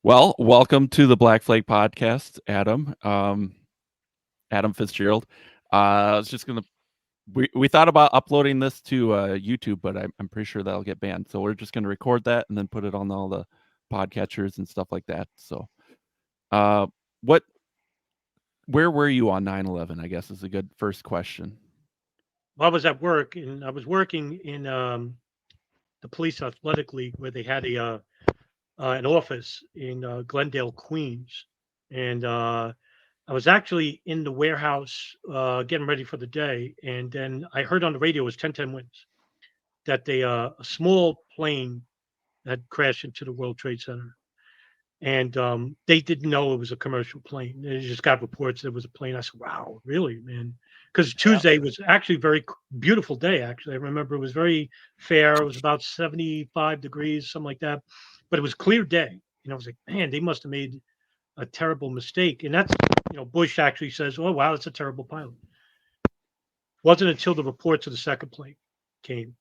Well, welcome to the Black Flag Podcast, Adam. Adam Fitzgerald. I was just gonna. We thought about uploading this to YouTube, but I'm pretty sure that'll get banned. So we're just gonna record that and then put it on all the podcatchers and stuff like that. So, uh, what? Where were you on 9/11? I guess is a good first question. Well, I was at work, and I was working in the police athletic league where they had an office in Glendale, Queens, and I was actually in the warehouse getting ready for the day, and then I heard on the radio it was 1010 winds that a small plane had crashed into the World Trade Center, and they didn't know it was a commercial plane. They just got reports it was a plane. I said, "Wow, really, man?" Because Yeah. Tuesday was actually a very beautiful day. Actually, I remember it was very fair. It was about 75 degrees, something like that, but it was clear day. I was like, "Man, they must have made a terrible mistake." And that's Bush actually says, "Oh, wow, that's a terrible pilot." Wasn't until the reports of the second plane came,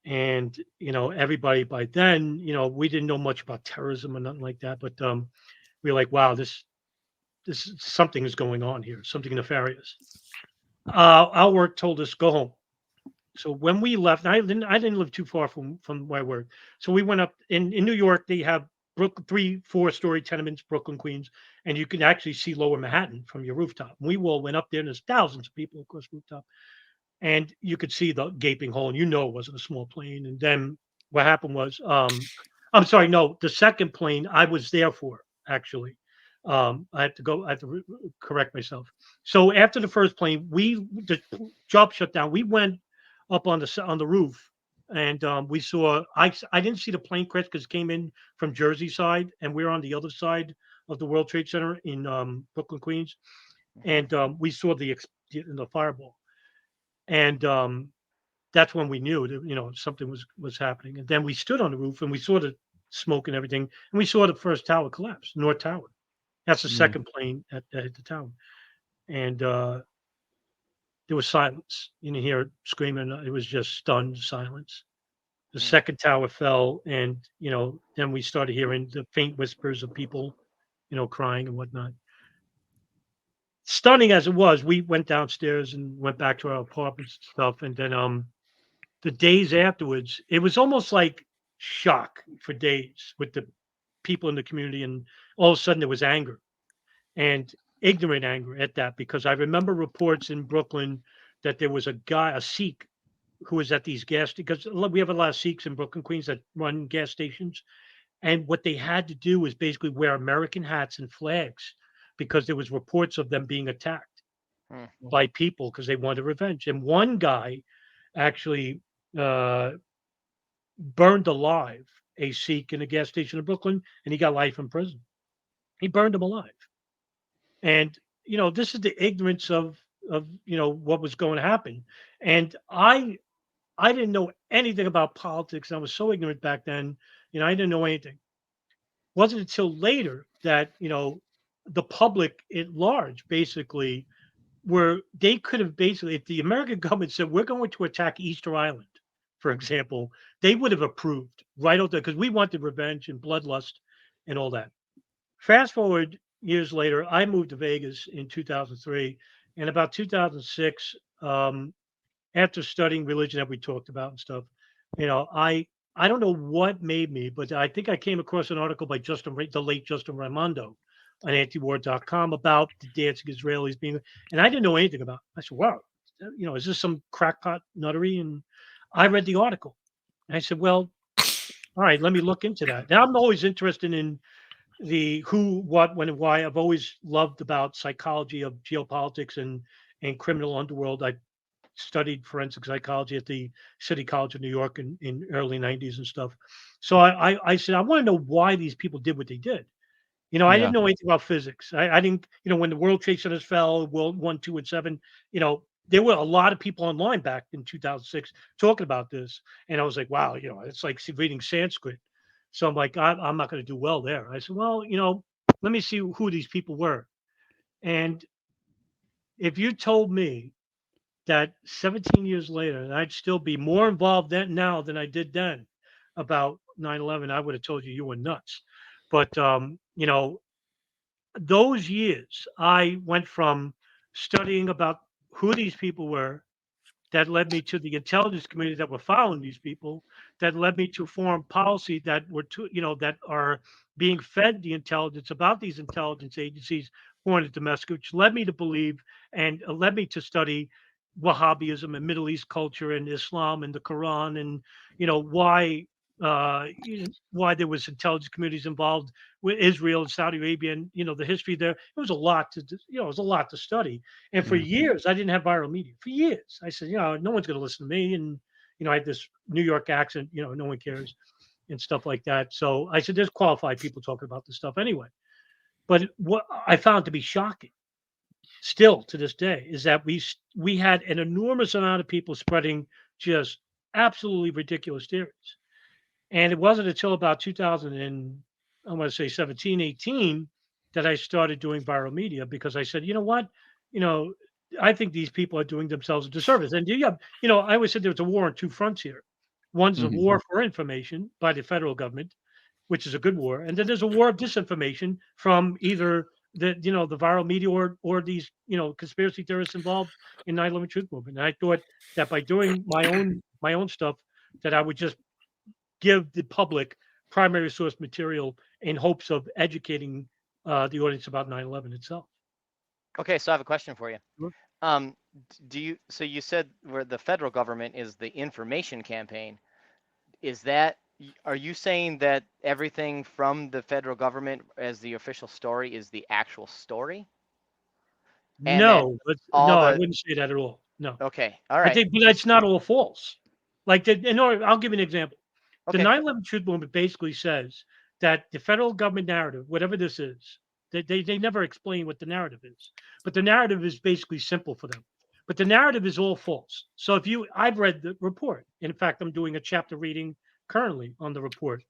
and everybody by then, we didn't know much about terrorism or nothing like that, but we were like, wow, this something is going on here, something nefarious. Our work told us go home. So when we left, and I didn't live too far from where I worked. So we went up in New York. They have Brooklyn, 3, 4 story tenements, Brooklyn, Queens, and you can actually see Lower Manhattan from your rooftop. We all went up there, and there's thousands of people across the rooftop, and you could see the gaping hole, and it wasn't a small plane. And then what happened was, I'm sorry, no, the second plane I was there for actually. I had to correct myself. So after the first plane, the job shut down. We went up on the roof, and we saw. I didn't see the plane crash because it came in from Jersey side, and we were on the other side of the World Trade Center in Brooklyn, Queens, Mhm. and we saw the fireball, and that's when we knew that something was happening. And then we stood on the roof and we saw the smoke and everything, and we saw the first tower collapse, North Tower. That's the Mm. second plane that hit the tower, and there was silence. You didn't hear screaming. It was just stunned silence. The Mm. second tower fell, and then we started hearing the faint whispers of people, crying and whatnot. Stunning as it was, we went downstairs and went back to our apartments and stuff, and then the days afterwards, it was almost like shock for days with the people in the community, and all of a sudden there was anger and ignorant anger at that, because I remember reports in Brooklyn that there was a Sikh, who was at these because we have a lot of Sikhs in Brooklyn, Queens that run gas stations, and what they had to do was basically wear American hats and flags because there was reports of them being attacked Mm. by people because they wanted revenge. And one guy actually uh, burned alive a Sikh in a gas station in Brooklyn, and he got life in prison. He burned him alive. And this is the ignorance of what was going to happen. And I didn't know anything about politics. I was so ignorant back then. I didn't know anything. Wasn't until later that the public at large basically where they could have basically, if the American government said we're going to attack Easter Island, for example, they would have approved right out there because we wanted revenge and bloodlust and all that. Fast forward years later, I moved to Vegas in 2003, and about 2006, after studying religion that we talked about and stuff, I don't know what made me, but I think I came across an article by the late Justin Raimondo on antiwar.com about the dancing Israelis being, and I didn't know anything about it. I said, wow, is this some crackpot nuttery? And I read the article. And I said, well, all right, let me look into that. Now I'm always interested in the who, what, when, and why. I've always loved about psychology of geopolitics and criminal underworld. I studied forensic psychology at the City College of New York in early '90s and stuff. So I said I want to know why these people did what they did. I didn't Yeah. know anything about physics. I didn't, when the World Trade Centers fell, World One, Two, and Seven, there were a lot of people online back in 2006 talking about this, and I was like, wow, it's like reading Sanskrit. So I'm like, I'm not going to do well there. I said, well, let me see who these people were. And if you told me that 17 years later, and I'd still be more involved then now than I did then about 9/11, I would have told you were nuts. But those years, I went from studying about who these people were, that led me to the intelligence committees that were following these people, that led me to foreign policy that were that are being fed the intelligence about these intelligence agencies, foreign and domestic, which led me to believe and led me to study Wahhabism and Middle East culture and Islam and the Quran, and why why there was intelligence communities involved with Israel and Saudi Arabia, and the history there. It was a lot to it was a lot to study. And for Yeah. years, I didn't have viral media. For years, I said, no one's going to listen to me. And, I had this New York accent, no one cares and stuff like that. So I said, there's qualified people talking about this stuff anyway. But what I found to be shocking still to this day is that we had an enormous amount of people spreading just absolutely ridiculous theories. And it wasn't until about 2000 and I want to say 17, 18 that I started doing viral media because I said, you know what? You know, I think these people are doing themselves a disservice. And I always said there's a war on two fronts here. One's a Mhm. war for information by the federal government, which is a good war, and then there's a war of disinformation from either the viral media or these conspiracy theorists involved in 9/11 truth movement. And I thought that by doing my own stuff, that I would just give the public primary source material in hopes of educating the audience about 9/11 itself. Okay, so I have a question for you. Sure. So you said where the federal government is the information campaign. Is that, are you saying that everything from the federal government as the official story is the actual story? And that No, but all no, I the, wouldn't say that at all. No, okay, all I right, think, but it's just, not all false. Like, I'll give you an example. The okay, 9/11 truth movement basically says that the federal government narrative, whatever this is, they never explain what the narrative is, but the narrative is basically simple for them. But the narrative is all false. So I've read the report. In fact, I'm doing a chapter reading currently on the report,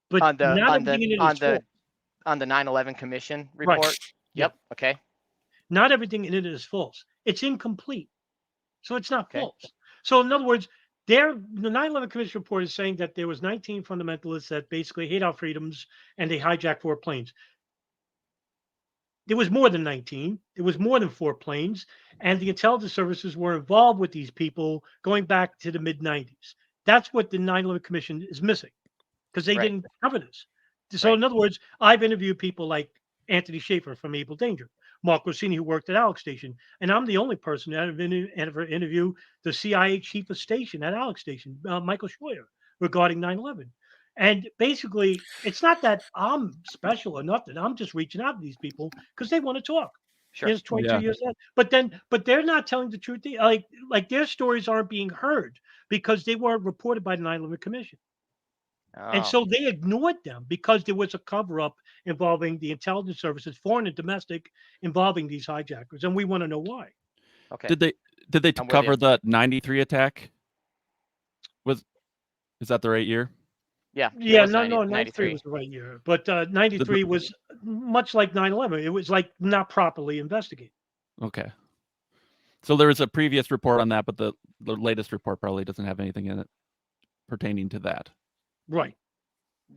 but on the, not on the, everything in it is on false. the, on the 9/11 Commission Right. report? Yeah. Yep, okay, Not everything in it is false. It's incomplete. So it's not okay, false. So in other words, the 9/11 Commission report is saying that there was 19 fundamentalists that basically hate our freedoms and they hijacked 4 planes. There was more than 19. There was more than 4 planes, and the intelligence services were involved with these people going back to the mid 90s. That's what the 9/11 Commission is missing because they right, didn't cover this. So, right. in other words, I've interviewed people like Anthony Schaefer from Able Danger, Mark Rossini, who worked at Alex Station, and I'm the only person that ever interviewed the CIA chief of station at Alex Station, Michael Scheuer, regarding 9/11. And basically, it's not that I'm special or nothing. I'm just reaching out to these people because they want to talk. Sure. It's 22 Yeah. years later. But they're not telling the truth. Like their stories aren't being heard because they weren't reported by the 9/11 Commission. And Oh, so they ignored them because there was a cover up involving the intelligence services, foreign and domestic, involving these hijackers. And we want to know why. okay, Did they I'm with you. cover the 93 attack? Was is that the right year? Yeah, it Yeah, was no, 90, no, 93 93. was the right year. But Did the, 93 was much like 9/11. It was like not properly investigated. okay. So there was a previous report on that, but the latest report probably doesn't have anything in it pertaining to that. Right.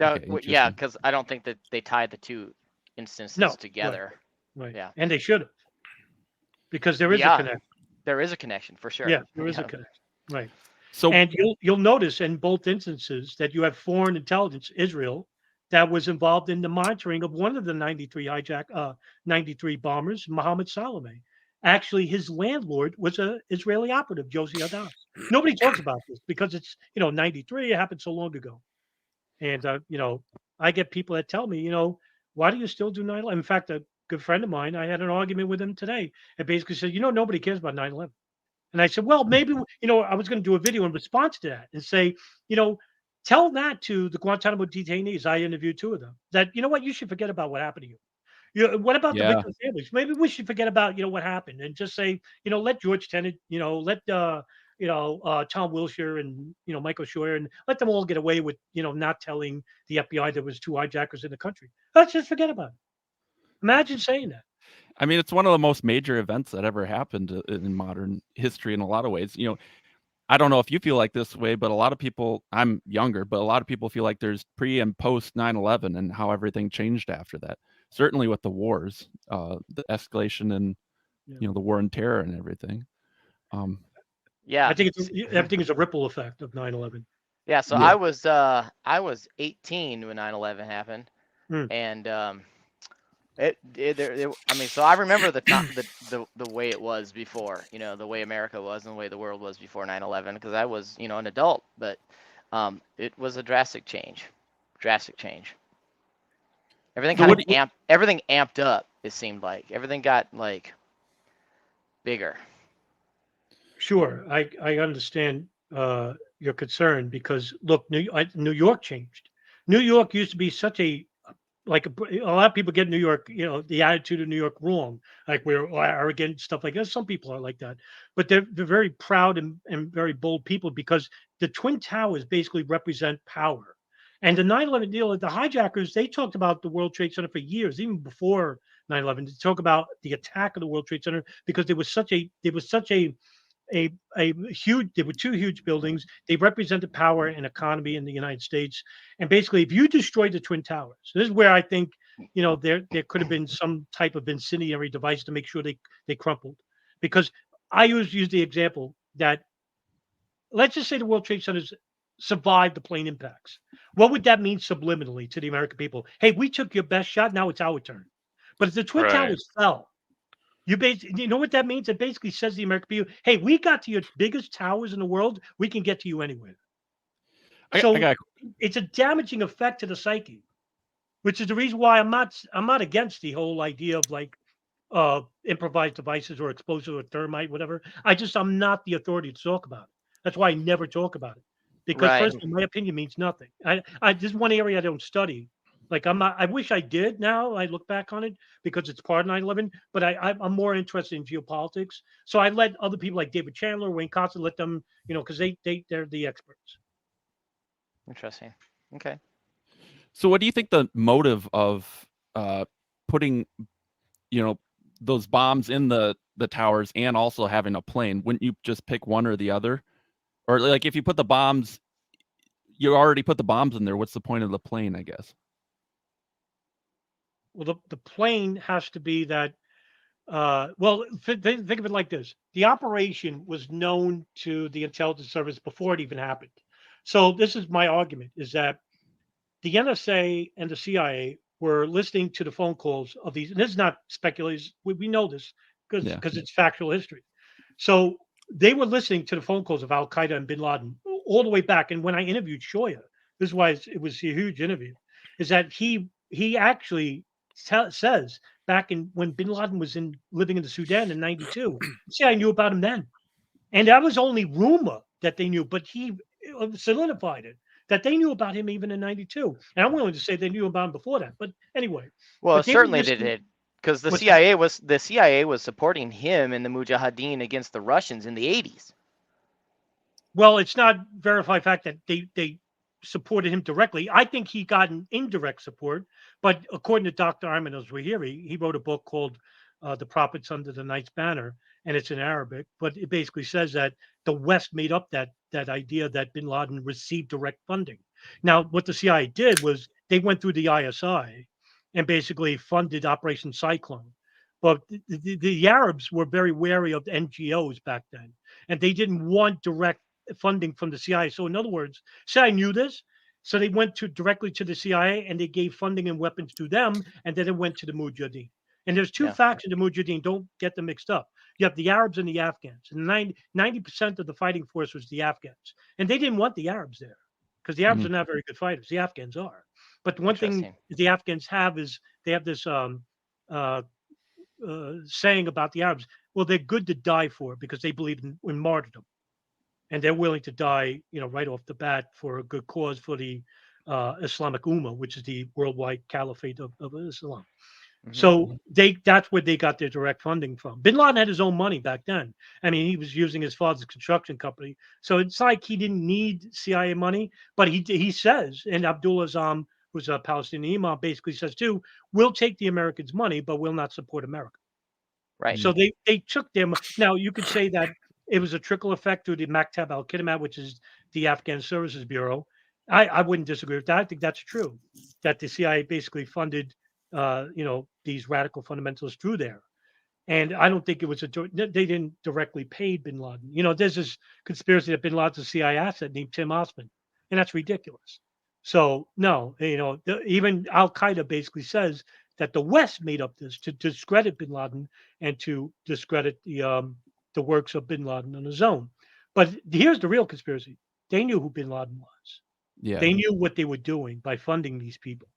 Okay, Yeah, interesting. because I don't think that they tied the two instances No, right, together. right. Yeah. And they should have, because there is a Yeah, connection. there is a connection for sure. Yeah, there is a Yeah. connection. Right. So And you'll notice in both instances that you have foreign intelligence, Israel, that was involved in the monitoring of one of the 93 bombers, Mohammed Saleh. Actually, his landlord was a Israeli operative, Josie Hadas. Nobody talks about this because it's 93. It happened so long ago, and I get people that tell me, why do you still do 9/11? In fact, a good friend of mine, I had an argument with him today, and basically said, nobody cares about 9/11. And I said, well, maybe, I was going to do a video in response to that and say, you know, tell that to the Guantanamo detainees. I interviewed two of them that, what, you should forget about what happened to you. What about the yeah, victim families? Maybe we should forget about, what happened and just say, let George Tenet, let, Tom Wilshire and, Michael Scheuer and let them all get away with, not telling the FBI there was two hijackers in the country. Let's just forget about it. Imagine saying that. I mean it's one of the most major events that ever happened in modern history in a lot of ways. I don't know if you feel like this way, but a lot of people, I'm younger, but a lot of people feel like there's pre and post 9/11 and how everything changed after that. Certainly with the wars, the escalation and, Yeah. the war and terror and everything. Um, Yeah. I think everything is a ripple effect of 9/11. Yeah, so yeah. I was 18 when 9/11 happened, Hmm. and I mean, so I remember the way it was before, the way America was and the way the world was before 9/11, because I was, an adult, but it was a drastic change, drastic change. Everything So kind of what do you, everything amped up. It seemed like everything got like bigger. Sure, I understand your concern because look, New York changed. New York used to be such a lot of people get New York, the attitude of New York wrong, like we're arrogant, stuff like that. Some people are like that, but they're very proud and very bold people because the Twin Towers basically represent power. And the 9/11 deal, the hijackers, they talked about the World Trade Center for years, even before 9/11. They talk about the attack of the World Trade Center because there was such a huge there were two huge buildings. They represented power and economy in the United States. And basically, if you destroy the Twin Towers, this is where I think there could have been some type of incendiary device to make sure they crumpled. Because I use the example that let's just say the World Trade Centers survived the plane impacts. What would that mean subliminally to the American people? Hey, we took your best shot. Now it's our turn. But if the Twin Right. Towers fell, you know what that means? It basically says to the American people, "Hey, we got to your biggest towers in the world. We can get to you anywhere." I So got it's a damaging effect to the psyche, which is the reason why I'm not against the whole idea of like improvised devices or explosive or thermite, whatever. I'm not the authority to talk about it. That's why I never talk about it. Because Right. first of all, my opinion means nothing. This is one area I don't study. Like I wish I did now. I look back on it because it's part of 9/11, but I'm more interested in geopolitics. So I let other people like David Chandler, Wayne Costa, let them, because they're the experts. Interesting. Okay. So what do you think the motive of putting, you know, those bombs in the towers and also having a plane? Wouldn't you just pick one or the other? Or like if you put the bombs, you already put the bombs in there. What's the point of the plane, I guess? Well, the plane has to be that. Well, think of it like this: the operation was known to the intelligence service before it even happened. So this is my argument: is that the NSA and the CIA were listening to the phone calls of these, and this is not speculation. We know this because Yeah. because it's factual history. So they were listening to the phone calls of Al Qaeda and Bin Laden all the way back. And when I interviewed Shoya, this is why it was a huge interview, is that he actually says back in when Bin Laden was living in the Sudan in '92, see, I knew about him then, and that was only rumor that they knew, but he solidified it that they knew about him even in '92. And I'm willing to say they knew about him before that. But anyway, Well, but they were certainly they listening. did, because What's that? The CIA was supporting him and the Mujahideen against the Russians in the 80s. Well, it's not verified fact that they supported him directly. I think he got an indirect support, but according to Dr. Ayman al-Zawahiri, he wrote a book called "The Prophets Under the Night's Banner," and it's in Arabic. But it basically says that the West made up that idea that Bin Laden received direct funding. Now, what the CIA did was they went through the ISI and basically funded Operation Cyclone. But the Arabs were very wary of NGOs back then, and they didn't want direct funding from the CIA. So in other words, CIA knew this, so they went to directly to the CIA and they gave funding and weapons to them, and then it went to the Mujahideen. And there's two Yeah. factions of the Mujahideen. Don't get them mixed up. You have the Arabs and the Afghans. And 90% of the fighting force was the Afghans. And they didn't want the Arabs there because the Arabs Mhm. are not very good fighters. The Afghans are. But the one thing Interesting. the Afghans have is they have this uh, saying about the Arabs. Well, they're good to die for because they believe in martyrdom and they're willing to die, right off the bat for a good cause for the Islamic Ummah, which is the worldwide caliphate of Islam. Hmm. So that's where they got their direct funding from. Bin Laden had his own money back then. I mean, he was using his father's construction company. So it's like he didn't need CIA money, but he says, and Abdullah Azam, who's a Palestinian imam, basically says too, we'll take the Americans' money, but we'll not support America. Right. So Mhm. they took them. Now you could say that it was a trickle effect through the Maktab al-Khidmat, which is the Afghan Services Bureau. I wouldn't disagree with that. I think that's true, that the CIA basically funded, these radical fundamentalists through there. And I don't think it was they didn't directly pay bin Laden. There's this conspiracy that bin Laden's a CIA asset named Tim Osman, and that's ridiculous. So no, even Al Qaeda basically says that the West made up this to discredit bin Laden and to discredit the works of bin Laden on his own. But here's the real conspiracy: they knew who bin Laden was. Yeah. They knew what they were doing by funding these people.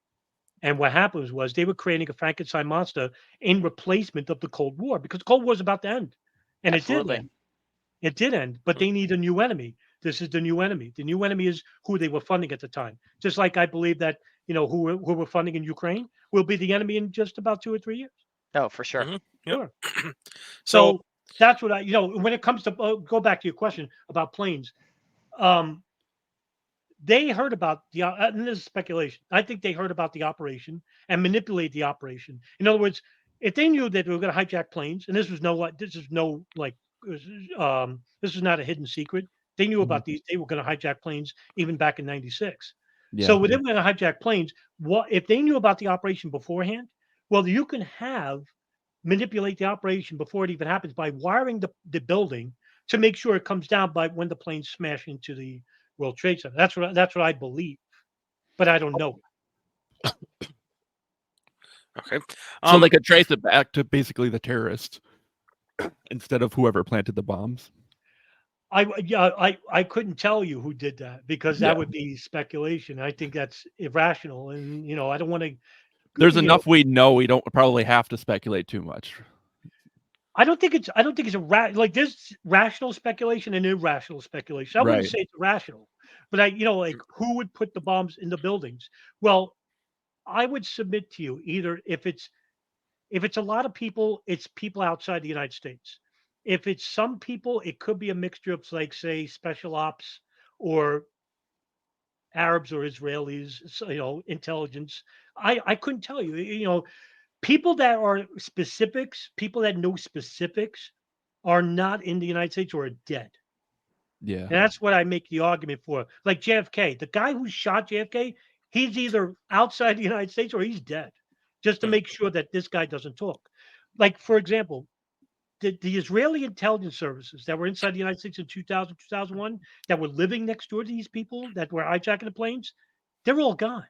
And what happened was they were creating a Frankenstein monster in replacement of the Cold War, because the Cold War was about to end. And it did Absolutely. end. It did end, but they need a new enemy. This is the new enemy. The new enemy is who they were funding at the time. Just like I believe that, who we're funding in Ukraine will be the enemy in just about 2 or 3 years. No, for sure. Yep. Sure. So So that's what when it comes to go back to your question about planes, they heard about and this is speculation. I think they heard about the operation and manipulate the operation. In other words, if they knew that they were going to hijack planes, and this is this is not a hidden secret. They knew Mhm. about these. They were going to hijack planes even back in '96. Yeah. So when they were going to hijack planes, what if they knew about the operation beforehand? Well, you can manipulate the operation before it even happens by wiring the building to make sure it comes down by when the planes smash into the World Trade Center. That's what I believe, but I don't know. okay. So they could trace it back to basically the terrorist instead of whoever planted the bombs. I couldn't tell you who did that, because that Yeah. would be speculation. I think that's irrational, and I don't want to. There's enough we know. We don't probably have to speculate too much. I don't think it's like there's rational speculation and irrational speculation. I wouldn't Right. say it's irrational, but like who would put the bombs in the buildings? Well, I would submit to you, either if it's a lot of people, it's people outside the United States. If it's some people, it could be a mixture of, like, say, special ops or Arabs or Israelis, so, intelligence. I couldn't tell you. People that are specifics, people that know specifics, are not in the United States or are dead. Yeah. And that's what I make the argument for. Like JFK, the guy who shot JFK, he's either outside the United States or he's dead, just to make sure that this guy doesn't talk. Like, for example, the Israeli intelligence services that were inside the United States in 2000, 2001, that were living next door to these people that were hijacking the planes, they're all gone.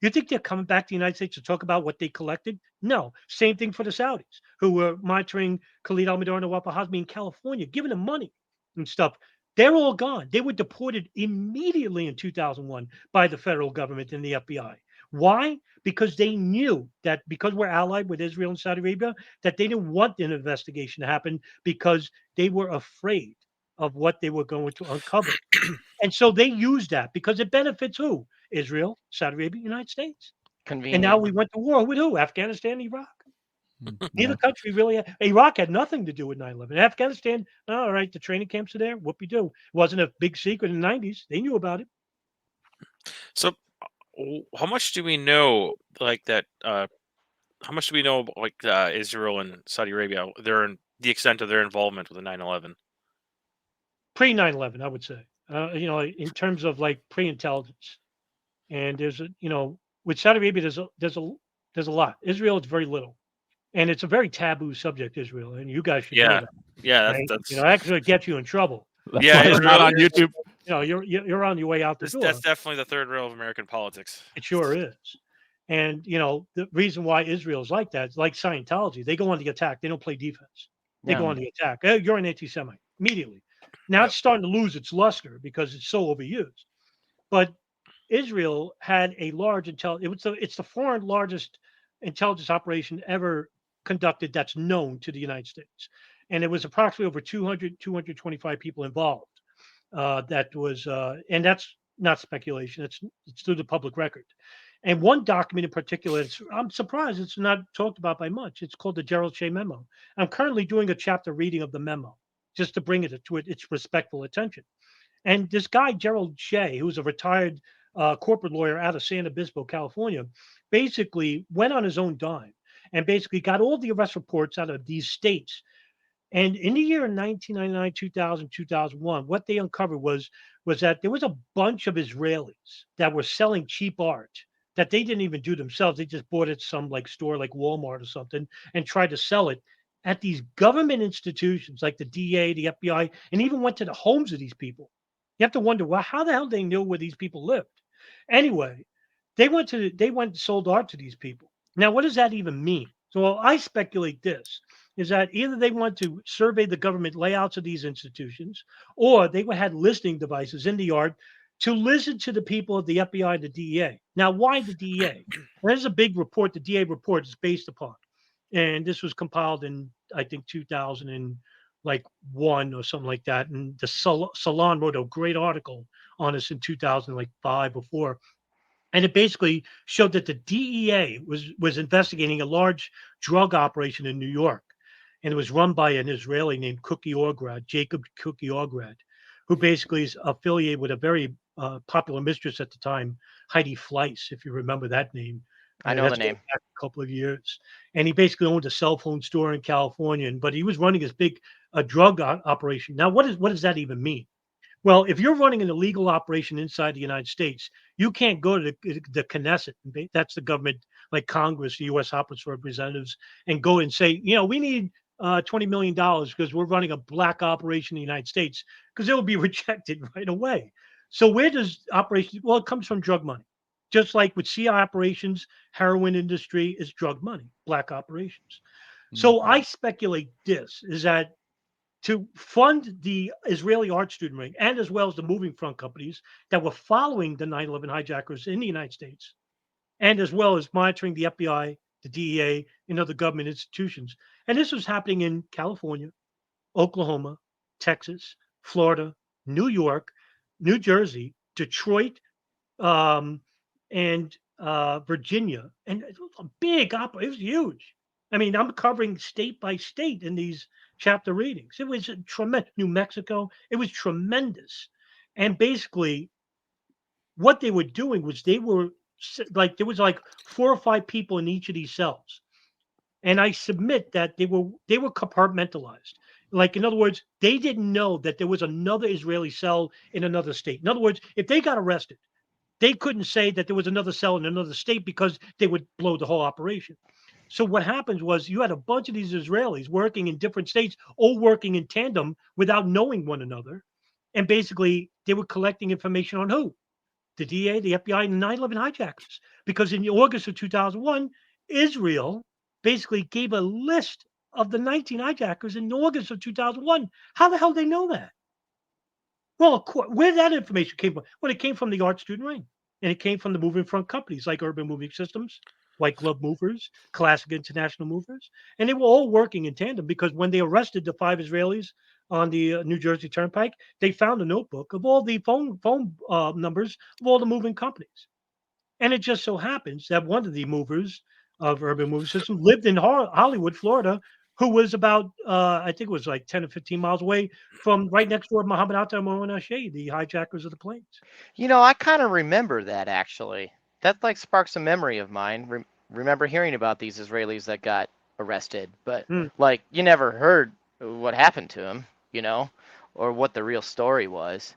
You think they're coming back to the United States to talk about what they collected? No. Same thing for the Saudis, who were monitoring Khalid al-Mihdhar and Nawaf al-Hazmi in California, giving them money and stuff. They're all gone. They were deported immediately in 2001 by the federal government and the FBI. Why? Because they knew that, because we're allied with Israel and Saudi Arabia, that they didn't want an investigation to happen, because they were afraid of what they were going to uncover. And so they used that because it benefits who? Israel, Saudi Arabia, United States. And now Convenient. we went to war with who? Afghanistan, Iraq. Yeah. Neither country really. Iraq had nothing to do with 9/11. Afghanistan, all right, the training camps are there. Whoopie-doo. It wasn't a big secret in the 90s. They knew about it. So how much do we know, like that? How much do we know about, like, Israel and Saudi Arabia? The extent of their involvement with the 9/11. Pre 9/11, I would say. In terms of like pre-intelligence. And with Saudi Arabia, there's a lot. Israel, it's very little. And it's a very taboo subject, Israel, and you guys should know Yeah, that. yeah. Right? That's Actually gets you in trouble. That's Yeah, why it's we're not on really- YouTube. You're on your way out the door. that's definitely the third rail of American politics. It sure is. And the reason why Israel is like that is like Scientology. They go on the attack. They don't play defense. They go Yeah. on the attack. You're an anti-Semite immediately. Now Yep. it's starting to lose its luster because it's so overused. But Israel had a large it's the foreign largest intelligence operation ever conducted that's known to the United States. And it was approximately over 225 people involved. And that's not speculation. It's through the public record. And one document in particular, I'm surprised it's not talked about by much. It's called the Gerald Shea Memo. I'm currently doing a chapter reading of the memo just to bring it to its respectful attention. And this guy, Gerald Shea, who's a retired corporate lawyer out of San Obispo, California, basically went on his own dime and basically got all the arrest reports out of these states And in the year 1999, 2000, 2001, what they uncovered was that there was a bunch of Israelis that were selling cheap art that they didn't even do themselves. They just bought it some like store like Walmart or something and tried to sell it at these government institutions like the DA, the FBI, and even went to the homes of these people. You have to wonder, well, how the hell they knew where these people lived? Anyway, they went and sold art to these people. Now, what does that even mean? So I speculate this is that either they want to survey the government layouts of these institutions, or they had listening devices in the yard to listen to the people of the FBI and the DEA. Now, why the DEA? There's a big report the DA report is based upon, and this was compiled in I think 2000 and like one or something like that. And the Salon wrote a great article on this in 2005 or four, and it basically showed that the DEA was investigating a large drug operation in New York, and it was run by an Israeli named Cookie Orgrad, Jacob Cookie Orgrad, who basically is affiliated with a very popular mistress at the time, Heidi Fleiss, if you remember that name. I know the That's going name. back a couple of years, and he basically owned a cell phone store in California. But he was running this big drug operation. Now, what does that even mean? Well, if you're running an illegal operation inside the United States, you can't go to the Knesset. That's the government, like Congress, the U.S. House of Representatives, and go and say, we need $20 million because we're running a black operation in the United States, because it will be rejected right away. So where does operation? Well, it comes from drug money. Just like with CI operations, heroin industry is drug money, black operations. So I speculate this is that to fund the Israeli art student ring and as well as the moving front companies that were following the 9/11 hijackers in the United States, and as well as monitoring the FBI, the DEA, and other government institutions. And this was happening in California, Oklahoma, Texas, Florida, New York, New Jersey, Detroit, um, and Virginia. And it was a big operation. It was huge. I mean, I'm covering state by state in these chapter readings. It was tremendous. New Mexico. It was tremendous. And basically, what they were doing was like there was like 4 or 5 people in each of these cells, and I submit that they were compartmentalized. Like in other words, they didn't know that there was another Israeli cell in another state. In other words, if they got arrested, they couldn't say that there was another cell in another state because they would blow the whole operation. So what happens was you had a bunch of these Israelis working in different states, all working in tandem without knowing one another. And basically they were collecting information on who? The DA, the FBI, and 9/11 hijackers. Because in August of 2001, Israel basically gave a list of the 19 hijackers in August of 2001. How the hell did they know that? Well, of course, where that information came from? Well, it came from the art student ring, and it came from the moving front companies like Urban Moving Systems, White Glove Movers, Classic International Movers, and they were all working in tandem because when they arrested the 5 Israelis on the New Jersey Turnpike, they found a notebook of all the phone numbers of all the moving companies. And it just so happens that one of the movers of Urban Moving System lived in Hollywood, Florida, who was about, I think it was like 10 or 15 miles away from right next door to Mohammed Atta and Mohamed Ashe, the hijackers of the planes. I kind of remember that actually. That like sparks a memory of mine. Remember hearing about these Israelis that got arrested, but Hmm. like you never heard what happened to them, or what the real story was.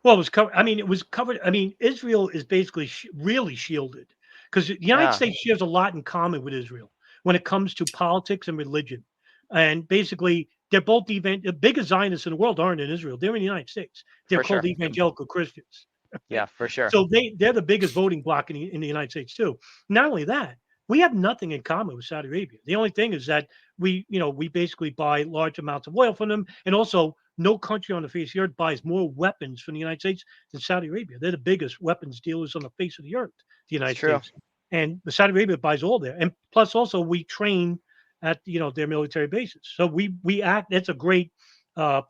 Well, it was covered. I mean, it was covered. I mean, Israel is basically really shielded because the United Yeah, States shares a lot in common with Israel when it comes to politics and religion. And basically, they're both the biggest Zionists in the world aren't in Israel. They're in the United States. They're for called sure. evangelical Christians. Yeah, for sure. So they're the biggest voting bloc in the United States too. Not only that, we have nothing in common with Saudi Arabia. The only thing is that we basically buy large amounts of oil from them, and also no country on the face of the earth buys more weapons from the United States than Saudi Arabia. They're the biggest weapons dealers on the face of the earth, the It's United true. States, and the Saudi Arabia buys all there. And plus, also we train at their military bases. So we act. That's a great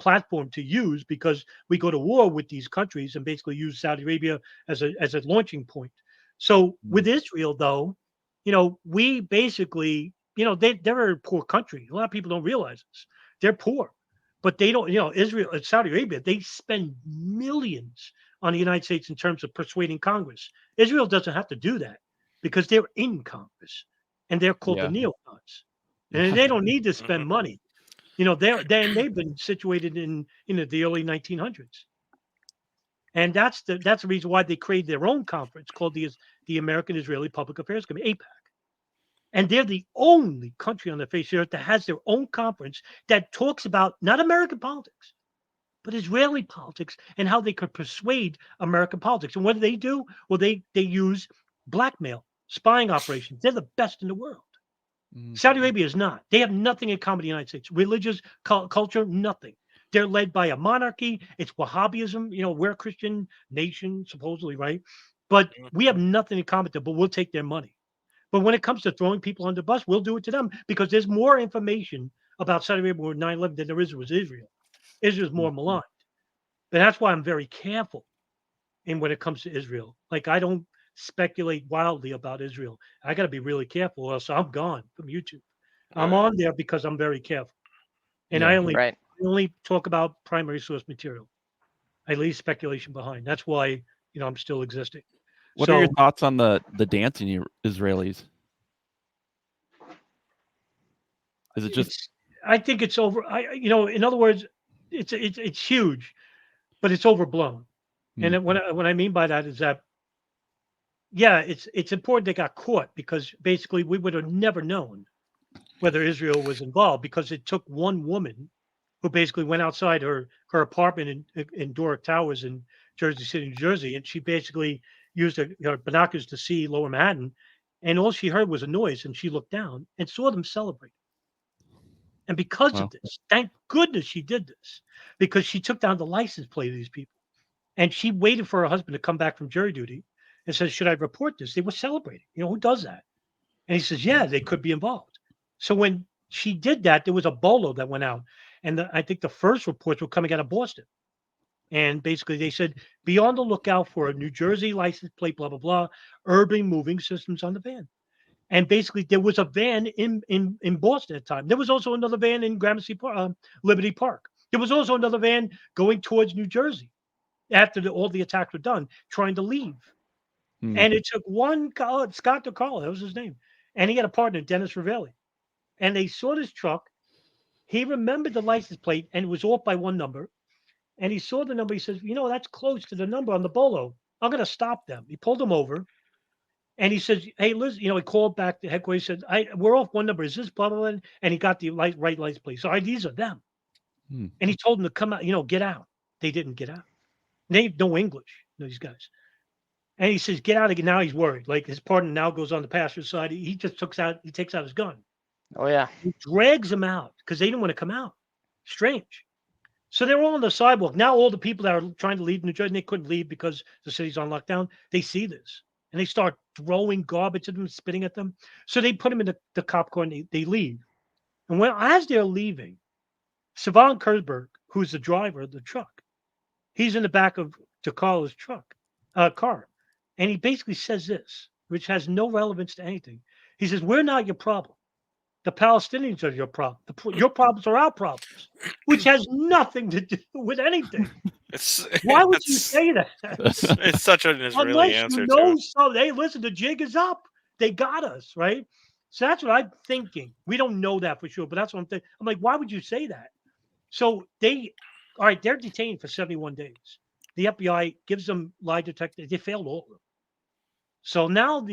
platform to use because we go to war with these countries and basically use Saudi Arabia as a launching point. So with Israel, though, we basically, they're a poor country. A lot of people don't realize this. They're poor, but they don't. Israel, Saudi Arabia, they spend millions on the United States in terms of persuading Congress. Israel doesn't have to do that because they're in Congress and they're called the Yeah. neocons, and they don't need to spend Hmm. money. they've been situated in the early 1900s, and that's the reason why they created their own conference called the American Israeli Public Affairs Committee, APAC. And they're the only country on the face of the earth that has their own conference that talks about not American politics, but Israeli politics and how they could persuade American politics. And what do? Well, they use blackmail, spying operations. They're the best in the world. Saudi Arabia is not. They have nothing in common with the United States. Religious culture, nothing. They're led by a monarchy. It's Wahhabism. We're a Christian nation, supposedly, right? But we have nothing in common with them, but we'll take their money. But when it comes to throwing people under the bus, we'll do it to them because there's more information about Saudi Arabia with 9/11 than there is with Israel. Israel's more maligned. And that's why I'm very careful when it comes to Israel. Like, I don't speculate wildly about Israel. I got to be really careful, or else I'm gone from YouTube. I'm on there because I'm very careful. And I only talk about primary source material. I leave speculation behind. That's why, I'm still existing. What are your thoughts on the dancing Israelis? Is it just? I think it's over. In other words, it's huge, but it's overblown. And what I mean by that is that, yeah, it's important they got caught because basically we would have never known whether Israel was involved because it took one woman who basically went outside her apartment in Doric Towers in Jersey City, New Jersey, and she basically used her binoculars to see Lower Manhattan, and all she heard was a noise, and she looked down and saw them celebrate. And because of this, thank goodness she did this, because she took down the license plate of these people, and she waited for her husband to come back from jury duty and says, "Should I report this?" They were celebrating. Who does that? And he says, "Yeah, they could be involved." So when she did that, there was a bolo that went out. And I think the first reports were coming out of Boston. And basically they said, be on the lookout for a New Jersey license plate, blah, blah, blah, urban moving systems on the van. And basically there was a van in Boston at the time. There was also another van in Gramercy Park, Liberty Park. There was also another van going towards New Jersey after all the attacks were done, trying to leave. And it took one Scott DeCarlo, that was his name. And he had a partner, Dennis Ravelli. And they saw this truck. He remembered the license plate and it was off by one number. And he saw the number. He says, that's close to the number on the bolo. I'm going to stop them. He pulled them over. And he says, hey, Liz, he called back to headquarters. He said, we're off one number. Is this blah, blah, blah? And he got the right license plate. So these are them. And he told them to come out, get out. They didn't get out. They know English, these guys. And he says, get out again. Now he's worried. Like his partner now goes on the passenger side. He just takes out his gun. Oh, yeah. He drags them out because they didn't want to come out. Strange. So they're all on the sidewalk. Now all the people that are trying to leave New Jersey, they couldn't leave because the city's on lockdown. They see this. And they start throwing garbage at them, spitting at them. So they put them in the cop car and they leave. And as they're leaving, Savan Kurzberg, who's the driver of the truck, he's in the back of DeCarlo's car. And he basically says this, which has no relevance to anything. He says, we're not your problem. The Palestinians are your problem. Your problems are our problems, which has nothing to do with anything. Why would you say that? It's such an Israeli answer. Hey, listen, the jig is up. They got us, right? So that's what I'm thinking. We don't know that for sure, but that's what I'm thinking. I'm like, why would you say that? So they're detained for 71 days. The FBI gives them lie detectors. They failed all of them. So now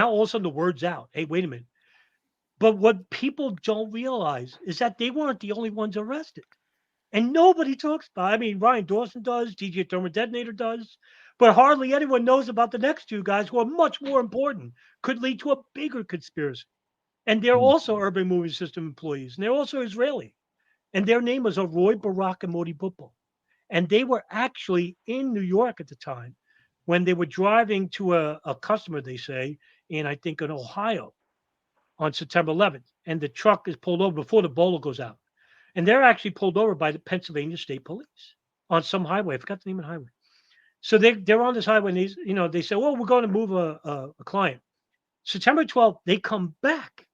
all of a sudden the word's out. Hey, wait a minute. But what people don't realize is that they weren't the only ones arrested. And nobody talks about it. I mean, Ryan Dawson does, DJ Thermal Detonator does, but hardly anyone knows about the next two guys who are much more important, could lead to a bigger conspiracy. And they're also urban moving system employees, and they're also Israeli. And their name was Roy Barak and Modi Bupal. And they were actually in New York at the time when they were driving to a customer, they say, in Ohio, on September 11th, and the truck is pulled over before the bolo goes out. And they're actually pulled over by the Pennsylvania State Police on some highway. I forgot the name of the highway. So they're on this highway, and they say, well, we're going to move a client. September 12th, they come back.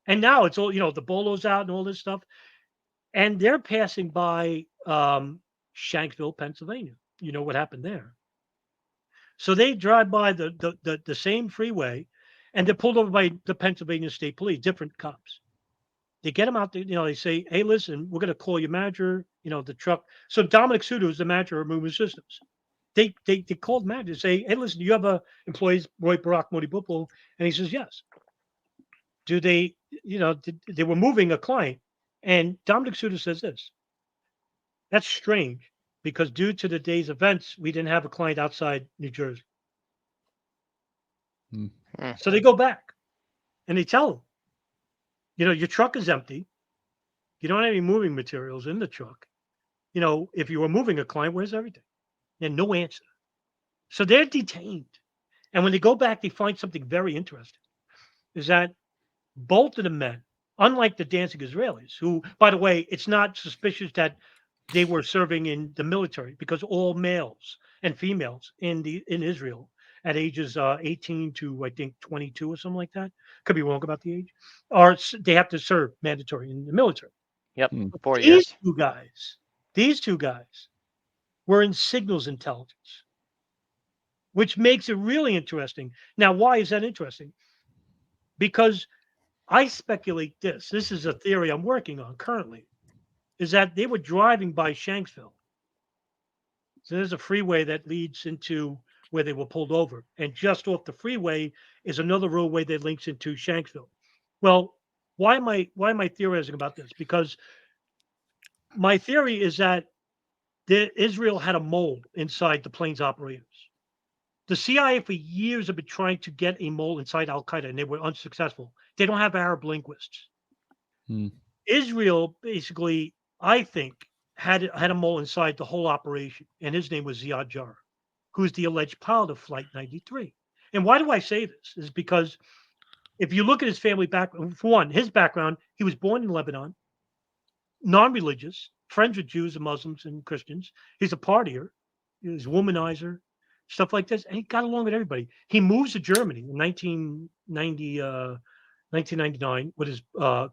And now it's all, the bolo's out and all this stuff. And they're passing by Shanksville, Pennsylvania. You know what happened there. So they drive by the same freeway, and they're pulled over by the Pennsylvania State Police, different cops. They get him out there. They say, "Hey, listen, we're going to call your manager. The truck." So Dominic Suter is the manager of Movement Systems. They called manager to say, "Hey, listen, do you have a employees Roy Barack Modi Bupo?" And he says, "Yes." Do they? They were moving a client, and Dominic Suter says this. That's strange because due to the day's events, we didn't have a client outside New Jersey. Hmm. So they go back and they tell him, your truck is empty. You don't have any moving materials in the truck. If you were moving a client, where's everything? And no answer. So they're detained. And when they go back, they find something very interesting is that both of the men, unlike the dancing Israelis, who, by the way, it's not suspicious that they were serving in the military because all males and females in Israel at ages 18 to I think 22 or something like that. Could be wrong about the age. They have to serve mandatory in the military. Yep, Hmm. 4 These years. these two guys were in signals intelligence, which makes it really interesting. Now, why is that interesting? Because I speculate this. This is a theory I'm working on currently. Is that they were driving by Shanksville. So there's a freeway that leads into where they were pulled over. And just off the freeway is another roadway that links into Shanksville. Well, why am I theorizing about this? Because my theory is that Israel had a mole inside the plane's operators. The CIA for years have been trying to get a mole inside Al Qaeda, and they were unsuccessful. They don't have Arab linguists. Hmm. Israel basically, I think, had a mole inside the whole operation, and his name was Ziad Jarrah, who's the alleged pilot of Flight 93. And why do I say this? Is because if you look at his family background, for one, his background, he was born in Lebanon, non-religious, friends with Jews and Muslims and Christians. He's a partier, he's a womanizer, stuff like this, and he got along with everybody. He moves to Germany in 1999 with his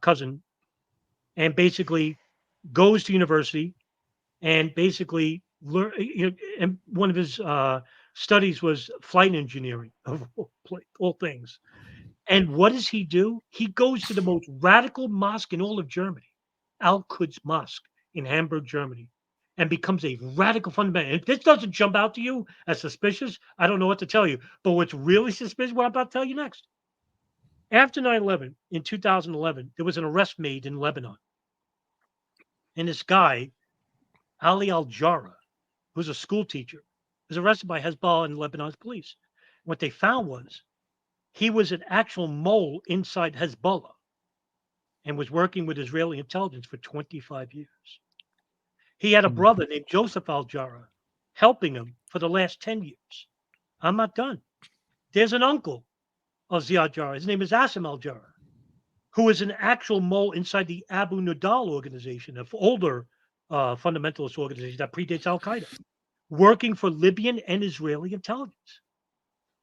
cousin, and basically goes to university and basically learn. And one of his studies was flight engineering of all things. And what does he do? He goes to the most radical mosque in all of Germany, Al Quds Mosque in Hamburg, Germany, and becomes a radical fundamental. If this doesn't jump out to you as suspicious, I don't know what to tell you. But what's really suspicious, what I'm about to tell you next. After 9/11 in 2011, there was an arrest made in Lebanon. And this guy, Ali Al Jarrah, who's a school teacher, was arrested by Hezbollah and Lebanon's police. What they found was he was an actual mole inside Hezbollah and was working with Israeli intelligence for 25 years. He had a Hmm. brother named Joseph Al Jarrah helping him for the last 10 years. I'm not done. There's an uncle of Ziad Jarrah. His name is Asim Al Jarrah, who is an actual mole inside the Abu Nidal organization, an older fundamentalist organization that predates Al Qaeda, working for Libyan and Israeli intelligence.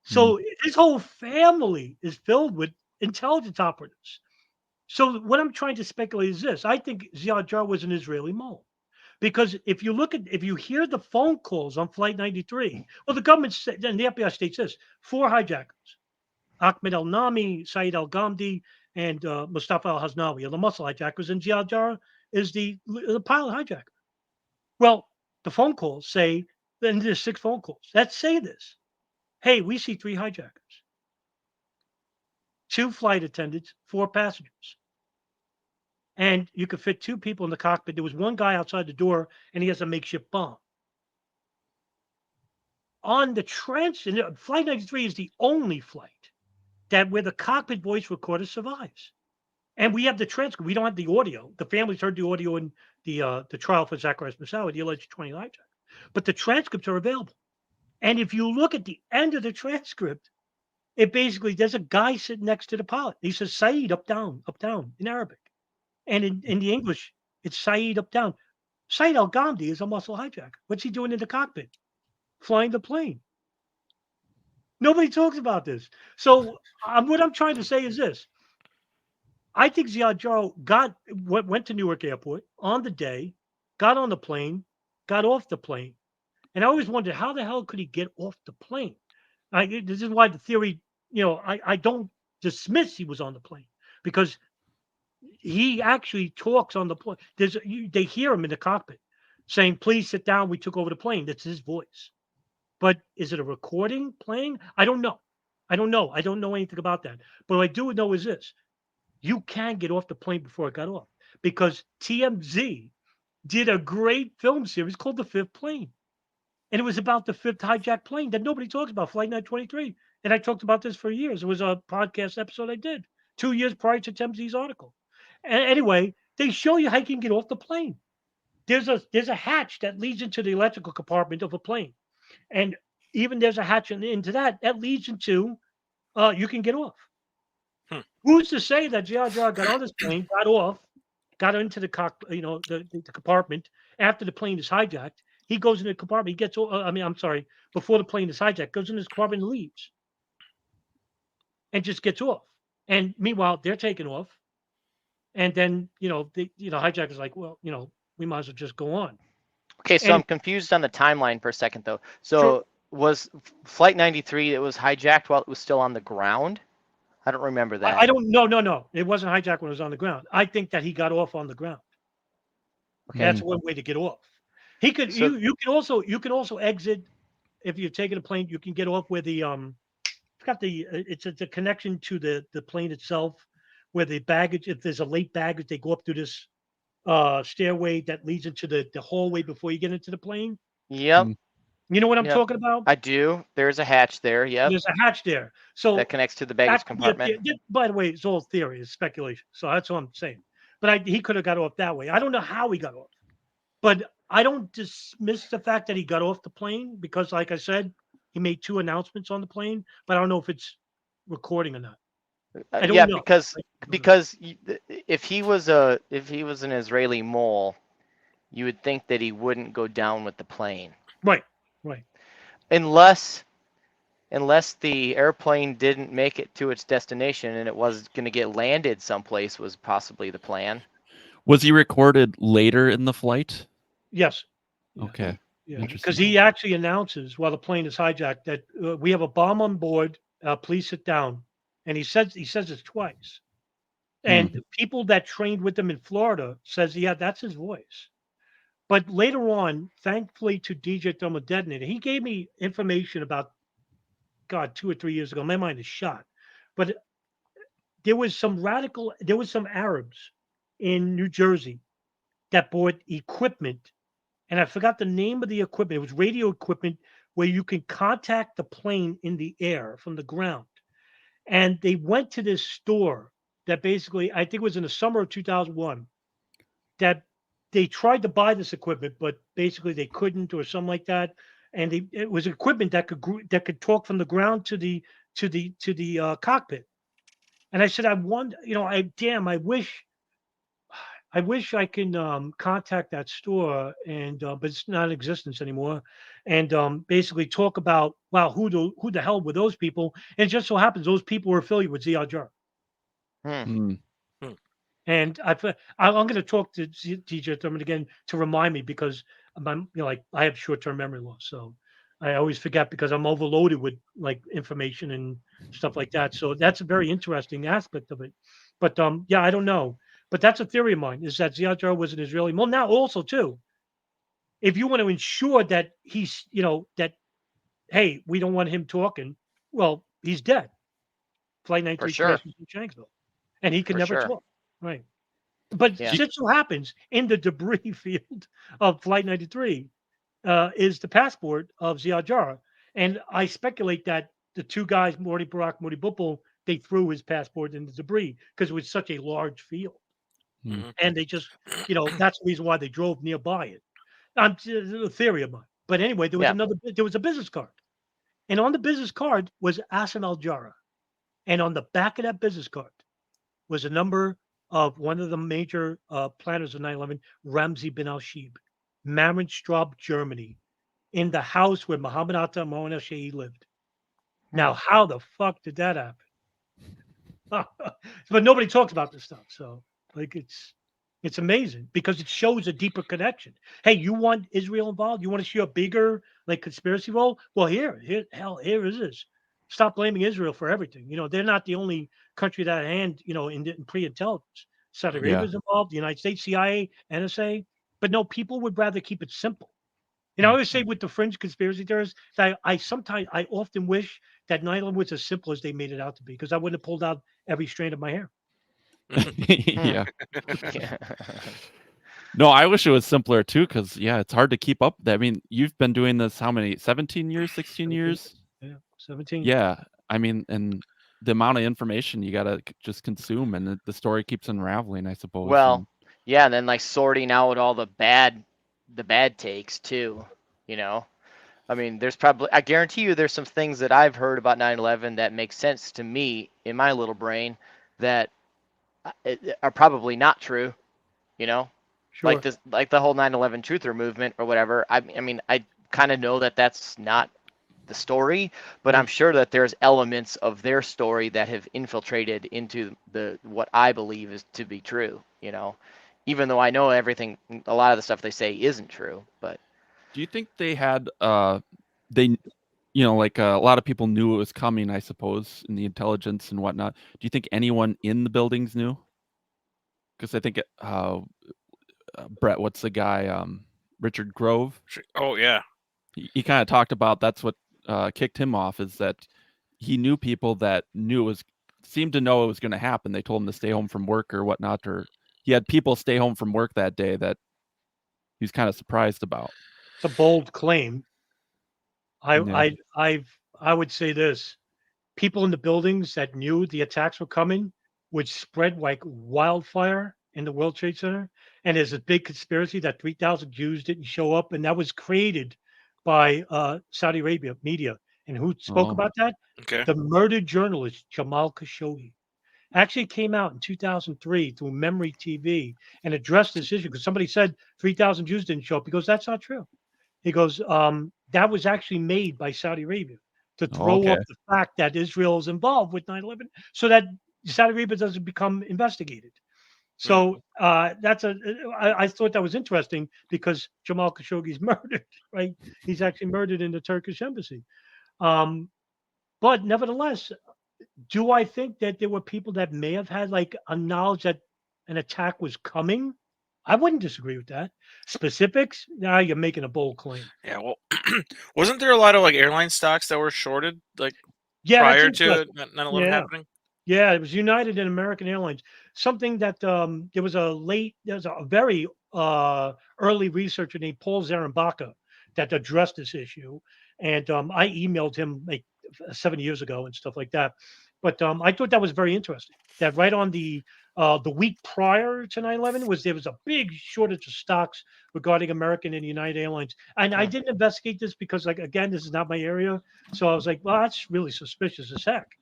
Hmm. So his whole family is filled with intelligence operatives. So what I'm trying to speculate is this: I think Ziad Jarrah was an Israeli mole. Because if you hear the phone calls on Flight 93, well, the government said, and the FBI states this: 4 hijackers, Ahmed Al Nami, Saeed Al Ghamdi, and Mustafa Al Haznawi are the muscle hijackers, and Ziad Jarrah is the pilot hijacker. Well, the phone calls say, and there's 6 phone calls that say this: hey, we see 3 hijackers, 2 flight attendants, 4 passengers. And you could fit 2 people in the cockpit. There was one guy outside the door, and he has a makeshift bomb. On the Flight 93 is the only flight that where the cockpit voice recorder survives. And we have the transcript. We don't have the audio. The families heard the audio in the trial for Zacharias Moussaoui, the alleged 20 hijack. But the transcripts are available. And if you look at the end of the transcript, it basically there's a guy sitting next to the pilot. He says Saeed up down in Arabic. And in the English, it's Saeed up down. Saeed Al Ghamdi is a muscle hijacker. What's he doing in the cockpit? Flying the plane. Nobody talks about this. So what I'm trying to say is this. I think Ziad Jarrah went to Newark Airport on the day, got on the plane, got off the plane. And I always wondered how the hell could he get off the plane? This is why the theory, I don't dismiss he was on the plane because he actually talks on the plane. They hear him in the cockpit saying, "Please sit down. We took over the plane." That's his voice. But is it a recording playing? I don't know. I don't know. I don't know anything about that. But what I do know is this: you can get off the plane before it got off because TMZ did a great film series called The Fifth Plane. And it was about the fifth hijacked plane that nobody talks about, Flight 923. And I talked about this for years. It was a podcast episode I did 2 years prior to TMZ's article. And anyway, they show you how you can get off the plane. There's a hatch that leads into the electrical compartment of a plane. And even there's a hatch into that leads into you can get off. Hmm. Who's to say that J.R. Jar got on this plane, got off, got into the the compartment after the plane is hijacked? He goes in the compartment. He gets. I mean, I'm sorry. Before the plane is hijacked, goes in his compartment and leaves, and just gets off. And meanwhile, they're taking off, and then the hijacker's like, well, we might as well just go on. Okay, so And I'm confused on the timeline for a second, though. Sure. So was Flight 93 it was hijacked while it was still on the ground? I don't remember that. I don't. No. It wasn't hijacked when it was on the ground. I think that he got off on the ground. Okay. That's one way to get off. He could. So- You can also exit if you're taking a plane. You can get off where the It's got it's a connection to the plane itself, where the baggage. If there's a late baggage, they go up through this stairway that leads into the hallway before you get into the plane. Yep, You know what I'm Yep. talking about? I do. There's a hatch there. Yep, There's a hatch there. So that connects to the baggage that could be a compartment. by the way, it's all theory, it's speculation. So that's what I'm saying. But he could have got off that way. I don't know how he got off, but I don't dismiss the fact that he got off the plane because, like I said, he made 2 announcements on the plane. But I don't know if it's recording or not. I don't Yeah, know. because if he was an Israeli mole, you would think that he wouldn't go down with the plane Right. unless the airplane didn't make it to its destination and it was going to get landed someplace was possibly the plan. Was he recorded later in the flight? Yes. Yeah. Okay. Yeah, Interesting. because he actually announces while the plane is hijacked that we have a bomb on board. Please sit down. And he says it twice. And people that trained with him in Florida says, yeah, that's his voice. But later on, thankfully to DJ Thermal Detonator, he gave me information about 2 or 3 years ago. My mind is shot. But there was some Arabs in New Jersey that bought equipment, and I forgot the name of the equipment. It was radio equipment where you can contact the plane in the air from the ground. And they went to this store that basically, I think it was in the summer of 2001, that they tried to buy this equipment, but basically they couldn't or something like that. And it was equipment that could talk from the ground to the cockpit. And I said, I wonder, I wish I can contact that store but it's not in existence anymore. And basically talk about, wow, who the hell were those people? And it just so happens those people were affiliated with ZRJ. And I'm going to talk to DJ Thurman again to remind me because I'm I have short-term memory loss, so I always forget because I'm overloaded with information and stuff like that. So that's a very interesting aspect of it. But yeah, I don't know. But that's a theory of mine is that Ziad Jarrah was an Israeli. Well, now also too, if you want to ensure that he's that hey, we don't want him talking, well, he's dead. Flight 93 sure. crashes in Shanksville, and he could For never sure. talk. Right. But Yeah. it just so happens in the debris field of Flight 93 is the passport of Ziad Jarrah. And I speculate that the 2 guys, Morty Barak, Morty Bupple, they threw his passport in the debris because it was such a large field. Mhm. And they just, that's the reason why they drove nearby it. A theory of mine. But anyway, there was a business card. And on the business card was Asim Al Jarrah. And on the back of that business card was a number of one of the major planners of 9/11, Ramzi bin Al-Shib, Marenstraub, Germany, in the house where Muhammad Atta and Mohammed al-Shahid lived. Now, how the fuck did that happen? But nobody talks about this stuff. So, it's amazing because it shows a deeper connection. Hey, you want Israel involved? You want to see a bigger conspiracy role? Well, here it is. Stop blaming Israel for everything. They're not the only country that hand in pre-intelligence. Saudi Yeah. Arabia's involved, the United States, CIA, NSA. But no, people would rather keep it simple. I always say with the fringe conspiracy theorists that I often wish that 9/11 was as simple as they made it out to be, because I wouldn't have pulled out every strand of my hair. Yeah. Yeah. No, I wish it was simpler too, because yeah, it's hard to keep up. I mean, you've been doing this how many? 17 years, 16 17, years? yeah, 17. Yeah. I mean, and the amount of information you gotta just consume, and the story keeps unraveling, I suppose. Well, And yeah, and then like sorting out all the bad takes too, you know. I mean, there's probably, I guarantee you there's some things that I've heard about 9/11 that make sense to me in my little brain that are probably not true, you know? Like Sure. this, like the whole 9/11 truther movement or whatever. I mean, I kind of know that that's not the story, but I'm Right. sure that there's elements of their story that have infiltrated into the what I believe is to be true, you know. Even though I know everything, a lot of the stuff they say isn't true, but do you think they had they like a lot of people knew it was coming, I suppose, in the intelligence and whatnot. Do you think anyone in the buildings knew? Because I think Brett, what's the guy? Richard Grove. Oh yeah. He kind of talked about that's what kicked him off, is that he knew people that knew it was seemed to know it was going to happen. They told him to stay home from work or whatnot, or he had people stay home from work that day that he was kind of surprised about. It's a bold claim. Yeah. I would say this: people in the buildings that knew the attacks were coming would spread like wildfire in the World Trade Center. And there's a big conspiracy that 3,000 Jews didn't show up, and that was created by Saudi Arabia media. And who spoke Oh. about that? Okay. The murdered journalist Jamal Khashoggi actually came out in 2003 through Memory TV and addressed this issue, because somebody said 3,000 Jews didn't show up. He goes, "That's not true." He goes, "That was actually made by Saudi Arabia to throw Okay. up the fact that Israel is involved with 9/11, so that Saudi Arabia doesn't become investigated." Mm. So I thought that was interesting, because Jamal Khashoggi's murdered, right? He's actually murdered in the Turkish embassy. Um, but nevertheless, do I think that there were people that may have had like a knowledge that an attack was coming? I wouldn't disagree with that. Specifics? Now you're making a bold claim. Yeah. Well, wasn't there a lot of like airline stocks that were shorted like Yeah, that's prior to interesting. 9/11 Yeah. happening? Yeah, it was United and American Airlines. Something that there was a very early researcher named Paul Zarembaka that addressed this issue, and I emailed him like 7 years ago and stuff like that. But I thought that was very interesting. That right on the week prior to 9/11 there was a big shortage of stocks regarding American and United Airlines, and I Hmm. didn't investigate this because, like, again, this is not my area. So I was like, well, that's really suspicious as heck.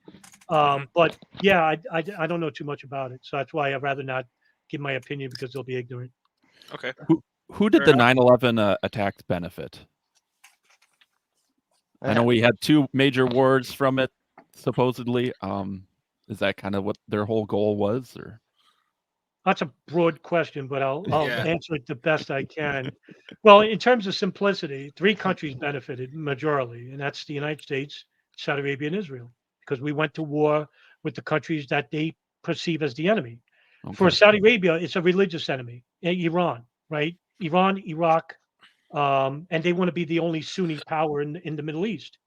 Mhm. But yeah, I don't know too much about it, so that's why I'd rather not give my opinion, because they'll be ignorant. Okay. Who did Fair the enough. 9/11 attacks benefit? I know Yeah. we had two major wars from it, supposedly. Is that kind of what their whole goal was, or? That's a broad question, but I'll Yeah. answer it the best I can. Well, in terms of simplicity, three countries benefited majorly, and that's the United States, Saudi Arabia, and Israel, because we went to war with the countries that they perceive as the enemy. For Okay. Saudi Arabia, it's a religious enemy, Iran, right? Iran, Iraq, and they want to be the only Sunni power in the Middle East.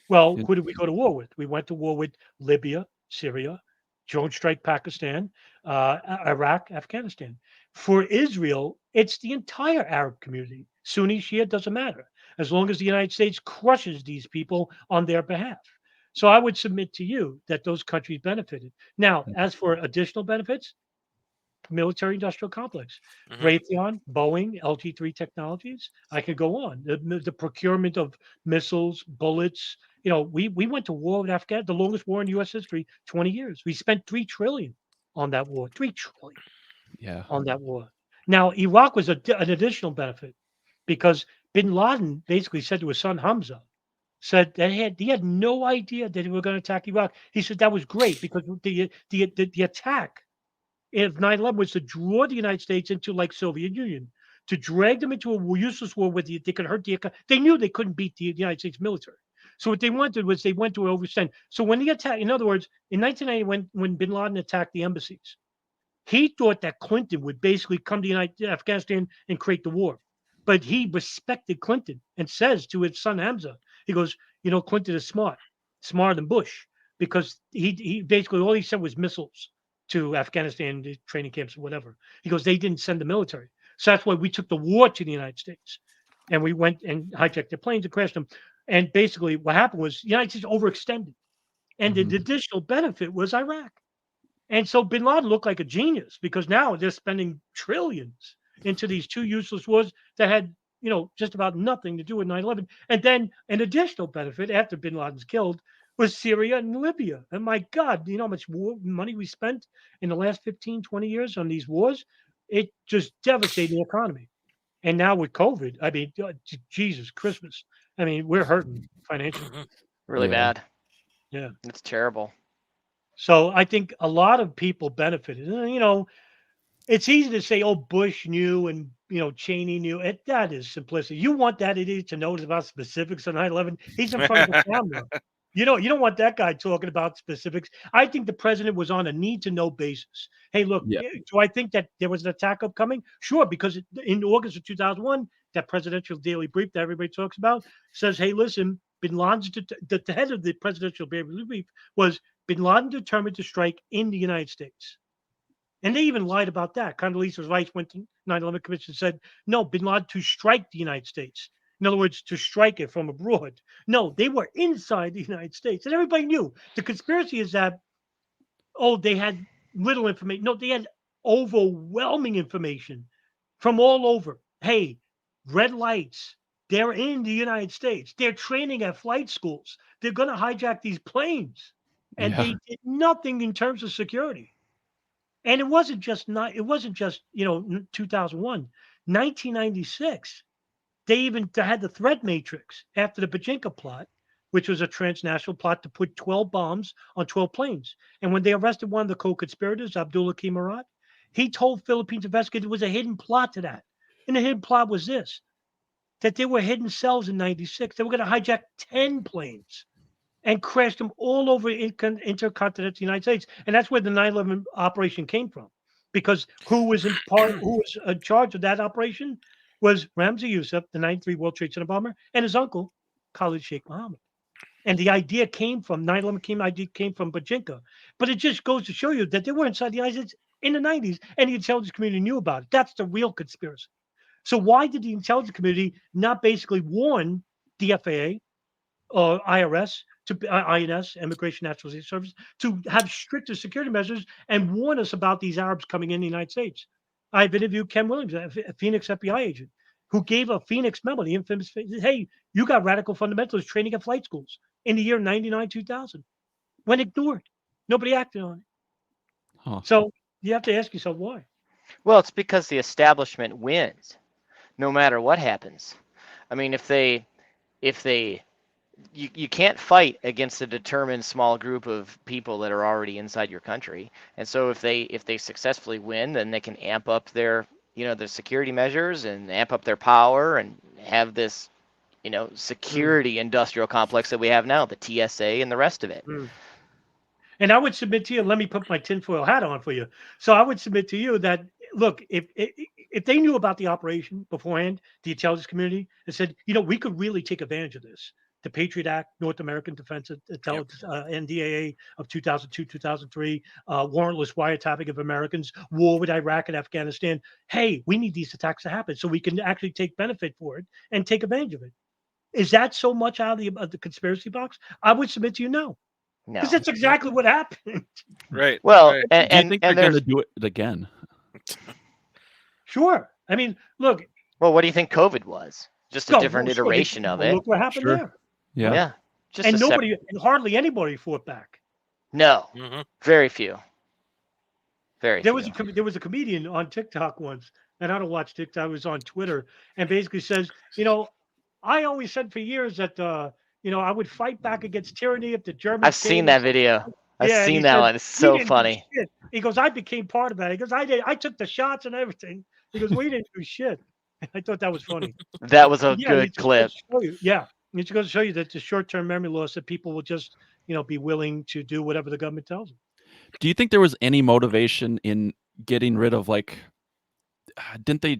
Well, In- who did we go to war with? We went to war with Libya, Syria, Joint Strike Pakistan, Iraq, Afghanistan. For Israel, it's the entire Arab community. Sunni, Shia, doesn't matter, as long as the United States crushes these people on their behalf. So I would submit to you that those countries benefited. Now, as for additional benefits, military industrial complex, Hmm. Raytheon, Boeing, LG3 Technologies. I could go on. The procurement of missiles, bullets. We went to war with Afghanistan, the longest war in U.S. history, 20 years. We spent 3 trillion on that war. 3 trillion yeah. on that war. Now, Iraq was an additional benefit, because Bin Laden basically said to his son Hamza, said that he had no idea that they were going to attack Iraq. He said that was great, because the attack if 9/11 was to draw the United States into like Soviet Union, to drag them into a useless war where they could hurt they knew they couldn't beat the United States military. So what they wanted was they went to overextend. So when the attack, in other words, in 1990, when Bin Laden attacked the embassies, He thought that Clinton would basically come to Afghanistan and create the war. But he respected Clinton and says to his son Hamza, he goes, Clinton is smart, smarter than Bush, because he basically all he sent was missiles to Afghanistan, the training camps or whatever. He goes, they didn't send the military. So that's why we took the war to the United States. And we went and hijacked their planes and crashed them. And basically what happened was the United States overextended. And the additional benefit was Iraq. And so bin Laden looked like a genius because now they're spending trillions into these two useless wars that had, just about nothing to do with 9/11. And then an additional benefit after bin Laden's killed was Syria and Libya. And my God, you know how much money we spent in the last 15, 20 years on these wars? It just devastated the economy. And now with COVID, I mean, Jesus, Christmas. I mean, we're hurting financially. Really Yeah. bad. Yeah. It's terrible. So I think a lot of people benefited. It's easy to say, "Oh, Bush knew and Cheney knew." That is simplicity. You want that idiot to know about specifics on 9/11? He's in front of the camera. You don't want that guy talking about specifics. I think the president was on a need-to-know basis. Hey, look, Yeah. do I think that there was an attack upcoming? Sure, because in August of 2001, that presidential daily brief that everybody talks about says, "Hey, listen, Bin Laden's the head of the presidential daily brief was Bin Laden determined to strike in the United States." And they even lied about that. Condoleezza Rice went to 9/11 Commission and said, no, Bin Laden to strike the United States. In other words, to strike it from abroad. No, they were inside the United States. And everybody knew. The conspiracy is that, they had little information. No, they had overwhelming information from all over. Hey, red lights. They're in the United States. They're training at flight schools. They're going to hijack these planes. And Yeah. they did nothing in terms of security. And it wasn't just 2001, 1996. They even had the threat matrix after the Pachinko plot, which was a transnational plot to put 12 bombs on 12 planes. And when they arrested one of the co-conspirators, Abdullah Kimarat, he told Philippines investigators there was a hidden plot to that. And the hidden plot was this, that there were hidden cells in 96. They were going to hijack 10 planes and crashed them all over intercontinental United States. And that's where the 9/11 operation came from. Because who was in charge of that operation was Ramzi Youssef, the 93 World Trade Center bomber, and his uncle, Khalid Sheikh Mohammed. And the idea came from 9/11 idea came from Pachinko. But it just goes to show you that they were inside the United States in the 90s, and the intelligence community knew about it. That's the real conspiracy. So why did the intelligence community not basically warn the FAA or IRS, INS, Immigration Naturalization Service, to have stricter security measures and warn us about these Arabs coming in the United States? I've interviewed Ken Williams, a Phoenix FBI agent, who gave a Phoenix memo, the infamous, hey, you got radical fundamentalists training at flight schools in the year 99, 2000. When ignored. Nobody acted on it. Huh. So you have to ask yourself why. Well, it's because the establishment wins, no matter what happens. I mean, you can't fight against a determined small group of people that are already inside your country. And so if they successfully win, then they can amp up their security measures and amp up their power and have this security industrial complex that we have now, the TSA and the rest of it. And I would submit to you, let me put my tinfoil hat on for you. So I would submit to you that, look, if they knew about the operation beforehand, the intelligence community, and said, we could really take advantage of this. The Patriot Act, North American Defense Intelligence, NDAA of 2002, 2003, warrantless wiretapping of Americans, war with Iraq and Afghanistan. Hey, we need these attacks to happen so we can actually take benefit for it and take advantage of it. Is that so much out of the conspiracy box? I would submit to you, no. No. Because that's exactly what happened. Right. Well, right. and Do you think they're going there's to do it again? Sure. I mean, look. well, what do you think COVID was? Just a different sure, iteration of it. Look what happened Sure. there. Yeah. Just And hardly anybody fought back. No, Mm-hmm. very few. Very There few. was a comedian on TikTok once, and I don't watch TikTok. I was on Twitter, and basically says, I always said for years that I would fight back against tyranny if the Germans. I've seen that video. I've seen that one. It's so funny. He goes, I became part of that. He goes, I took the shots and everything. He goes, we didn't do shit. I thought that was funny. That was a good clip. It's going to show you that the short-term memory loss that people will just, be willing to do whatever the government tells them. Do you think there was any motivation in getting rid of like, didn't they?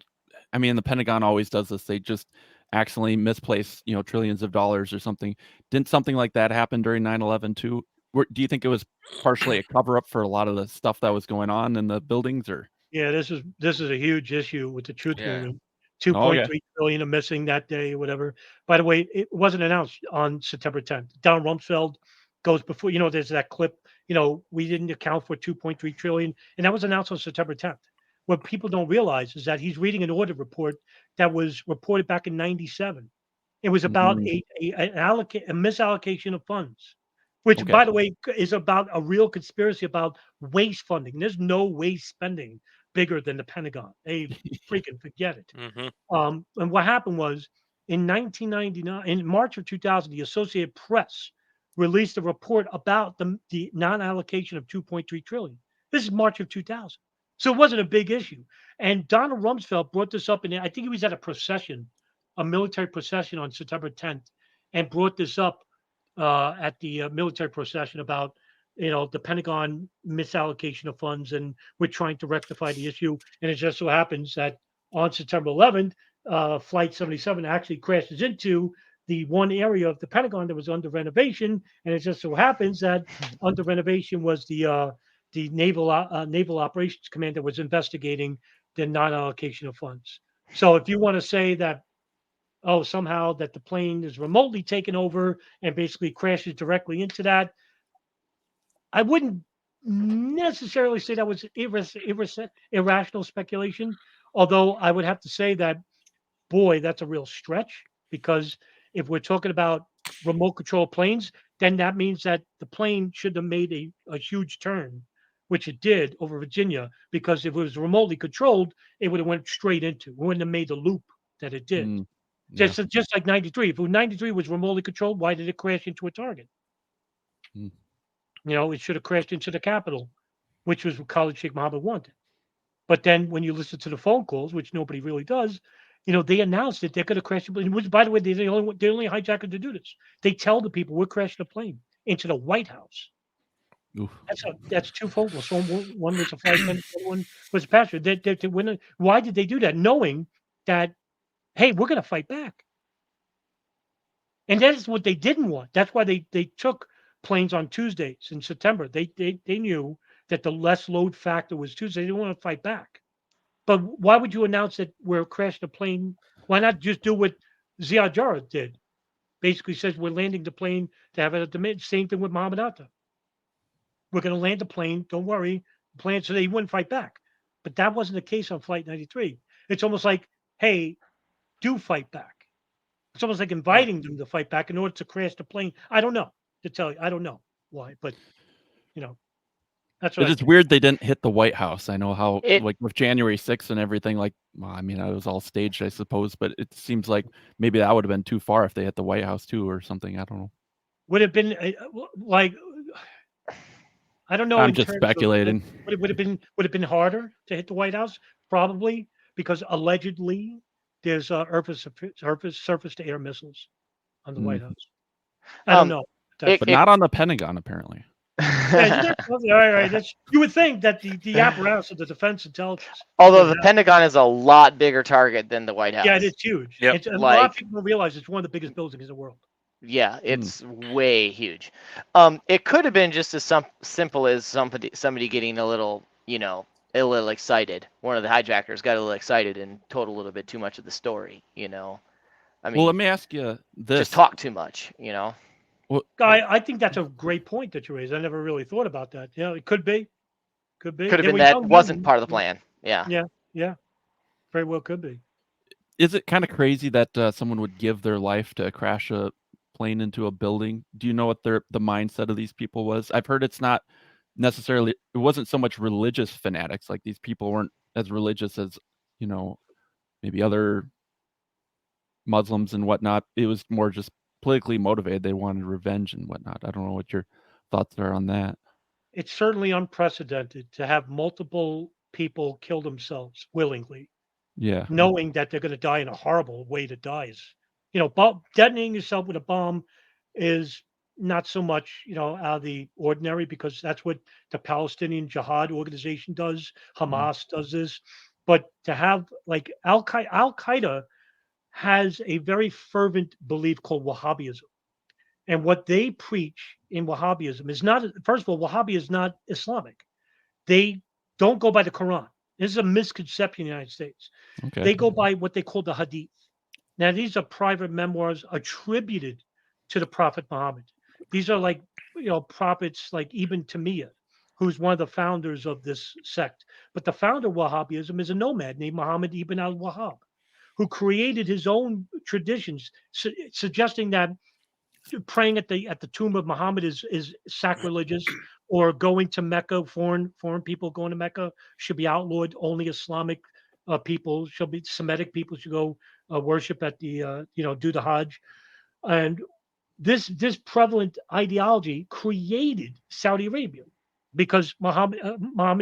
I mean, the Pentagon always does this. They just accidentally misplace, trillions of dollars or something. Didn't something like that happen during 9/11 too? Do you think it was partially a cover up for a lot of the stuff that was going on in the buildings, or? Yeah, this is a huge issue with the truth Yeah. movement. Oh yeah. 2.3 trillion are missing that day or whatever. By the way, it wasn't announced on September 10th. Don Rumsfeld goes before, there's that clip, we didn't account for 2.3 trillion, and that was announced on September 10th. What people don't realize is that he's reading an audit report that was reported back in 97. It was about Mhm. a misallocation of funds, which, Okay. by the way, is about a real conspiracy about waste funding. There's no waste spending bigger than the Pentagon. They freaking forget it. Hmm. And what happened was in 1999, in March of 2000, the Associated Press released a report about the non-allocation of 2.3 trillion. This is March of 2000. So it wasn't a big issue. And Donald Rumsfeld brought this up, and I think he was at a procession, a military procession on September 10th, and brought this up at the military procession about the Pentagon misallocation of funds, and we're trying to rectify the issue. And it just so happens that on September 11th, Flight 77 actually crashes into the one area of the Pentagon that was under renovation, and it just so happens that under renovation was the Naval Operations Command that was investigating the non-allocation of funds. So if you want to say that, oh, somehow that the plane is remotely taken over and basically crashes directly into that, I wouldn't necessarily say that was irrational speculation. Although I would have to say that, boy, that's a real stretch, because if we're talking about remote control planes, then that means that the plane should have made a huge turn, which it did over Virginia, because if it was remotely controlled, it would have went straight into, it wouldn't have made the loop that it did. Mm, yeah. Just like 93. If 93 was remotely controlled, why did it crash into a target? Mm. It should have crashed into the Capitol, which was what Khalid Sheikh Mohammed wanted. But then when you listen to the phone calls, which nobody really does, they announced that they're going to crash the plane. Which, by the way, they're the only hijacker to do this. They tell the people we're crashing a plane into the White House. Oof. That's two phone calls. So one was a flight attendant, the other one was a passenger. Why did they do that, knowing that, hey, we're going to fight back? And that is what they didn't want. That's why they took planes on Tuesdays in September. They knew that the less load factor was Tuesday. They didn't want to fight back. But why would you announce that we're crashing a plane? Why not just do what Ziad Jarrah did? Basically says we're landing the plane to have it at the mid. Same thing with Mohammed Atta. We're going to land the plane. Don't worry. Plan so they wouldn't fight back. But that wasn't the case on Flight 93. It's almost like, hey, do fight back. It's almost like inviting them to fight back in order to crash the plane. I don't know, to tell you. I don't know why, but that's what It I is think. weird they didn't hit the White House. I know how, It like, with January 6th and everything, like, well, I mean, it was all staged, I suppose, but it seems like maybe that would have been too far if they hit the White House too or something. I don't know. Would have been like, I don't know I'm in just terms of like, speculating. would have been harder to hit the White House? Probably, because allegedly there's surface to air missiles on the White Mm. House. I don't um know. it, But it not on the Pentagon, apparently. Yeah, all right. You would think that the apparatus of the Defense Intelligence although would the have. Pentagon is a lot bigger target than the White Yeah, House. it's huge. Yep. A lot of Like, people don't realize it's one of the biggest buildings in the world. yeah, Mm. it's way huge. It could have been just as simple as somebody getting a little excited. One of the hijackers got a little excited and told a little bit too much of the story. I Well, mean, let me ask you just this. talk too much. Well, I think that's a great point that you raised. I never really thought about that. Yeah, it could be. Could be. Could have They been were that young wasn't men. part of the plan. Yeah. Yeah. Very well could be. is it kind of crazy that someone would give their life to crash a plane into a building? Do you know what the mindset of these people was? I've heard it's not necessarily, it wasn't so much religious fanatics. Like, these people weren't as religious as, maybe other Muslims and whatnot. It was more just politically motivated. They wanted revenge and whatnot. I don't know what your thoughts are on that. It's certainly unprecedented to have multiple people kill themselves willingly, Yeah. knowing that they're going to die in a horrible way to die. Detonating yourself with a bomb is not so much, out of the ordinary, because that's what the Palestinian Jihad organization does. Hamas does this, but to have like Al Qaeda has a very fervent belief called Wahhabism, and what they preach in Wahhabism is not. First of all, Wahhabi is not Islamic. They don't go by the Quran. This is a misconception in the United States. Okay. They go by what they call the Hadith. Now, these are private memoirs attributed to the Prophet Muhammad. These are like, prophets like Ibn Taymiyyah, who's one of the founders of this sect. But the founder of Wahhabism is a nomad named Muhammad ibn al-Wahhab, who created his own traditions, suggesting that praying at the tomb of Muhammad is sacrilegious, or going to Mecca, foreign people going to Mecca should be outlawed. Only Islamic people should be Semitic people should go worship at the do the Hajj. And this prevalent ideology created Saudi Arabia, because Muhammad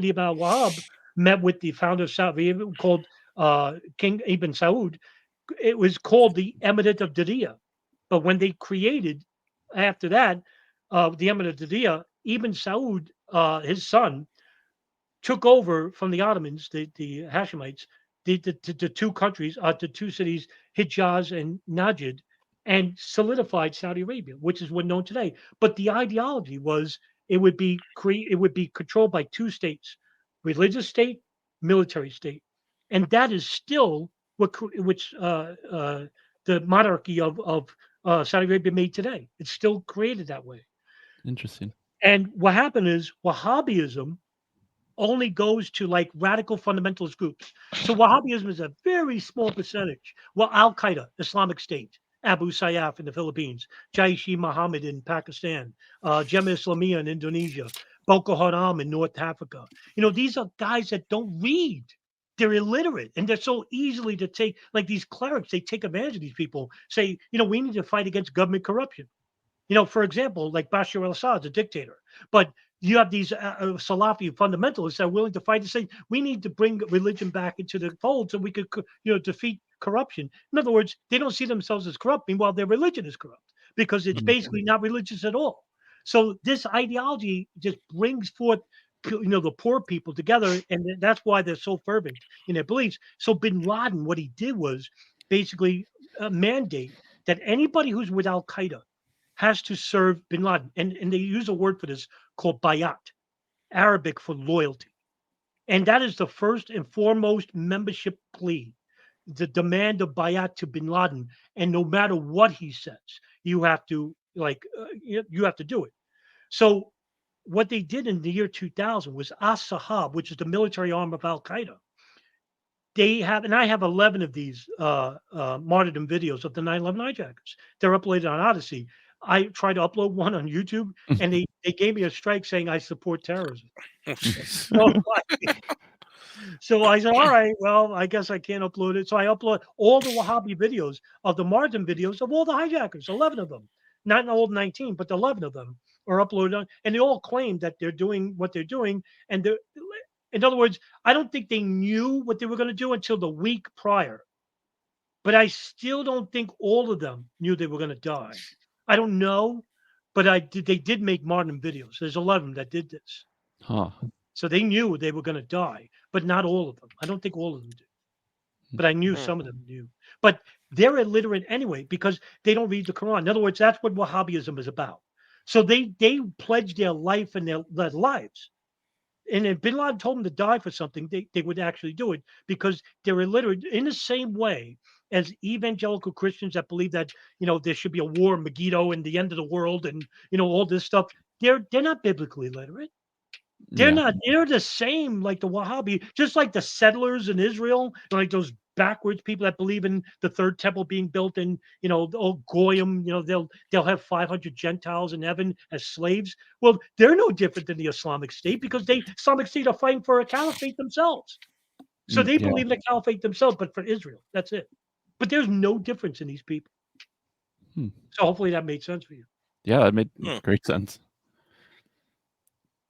ibn al-Wahhab met with the founder of Saudi Arabia, called King Ibn Saud. It was called the Emirate of Diriyah. But when they created, after that, the Emirate of Diriyah, Ibn Saud, his son, took over from the Ottomans, the Hashemites, the two countries, the two cities, Hijaz and Najd, and solidified Saudi Arabia, which is what known today. But the ideology was it would be controlled by two states: religious state, military state, and that is still which the monarchy of Saudi Arabia made today. It's still created that way. Interesting. And what happened is Wahhabism only goes to like radical fundamentalist groups. So Wahhabism is a very small percentage. Well, Al Qaeda, Islamic State, Abu Sayyaf in the Philippines, Jaish-e-Mohammed in Pakistan, Jemaah Islamiyah in Indonesia, Boko Haram in North Africa. These are guys that don't read. They're illiterate, and they're so easily to take, like these clerics, they take advantage of these people, say, we need to fight against government corruption. For example, like Bashar al-Assad's a dictator, but you have these Salafi fundamentalists that are willing to fight and say, we need to bring religion back into the fold so we could, defeat corruption. In other words, they don't see themselves as corrupt, meanwhile their religion is corrupt because it's basically not religious at all. So this ideology just brings forth, the poor people together, and that's why they're so fervent in their beliefs. So Bin Laden, what he did was basically mandate that anybody who's with Al Qaeda has to serve Bin Laden. And they use a word for this called bayat, Arabic for loyalty. And that is the first and foremost membership plea, the demand of bayat to Bin Laden. And no matter what he says, you have to you have to do it. So what they did in the year 2000 was As-Sahab, which is the military arm of Al Qaeda. They have, and I have 11 of these martyrdom videos of the 9/11 hijackers. They're uploaded on Odyssey. I tried to upload one on YouTube, and they gave me a strike saying I support terrorism. So I said, all right, well, I guess I can't upload it. So I upload all the Wahhabi videos of the martyrdom videos of all the hijackers, 11 of them, not all 19, but 11 of them are uploaded on, and they all claim that they're doing what they're doing. And in other words, I don't think they knew what they were going to do until the week prior. But I still don't think all of them knew they were going to die. I don't know, but they did make martyrdom videos. There's 11 that did this. Huh. So they knew they were going to die, but not all of them. I don't think all of them did. But I knew some of them knew. But they're illiterate anyway because they don't read the Quran. In other words, that's what Wahhabism is about. So they pledged their life and their lives. And if Bin Laden told them to die for something, they would actually do it because they're illiterate in the same way as evangelical Christians that believe that, there should be a war, Megiddo, and the end of the world, and all this stuff. They're not biblically literate. They're not. They're the same like the Wahhabi, just like the settlers in Israel, like those backwards people that believe in the third temple being built in, the old Goyim. They'll have 500 Gentiles in heaven as slaves. Well, they're no different than the Islamic State because Islamic State are fighting for a caliphate themselves. So they believe in a caliphate themselves, but for Israel, that's it. But there's no difference in these people. So hopefully that made sense for you. Yeah, that made great sense.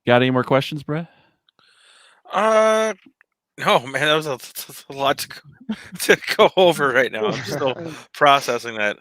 Got any more questions, Brett? No, man, that was a lot to go over right now. I'm still processing that.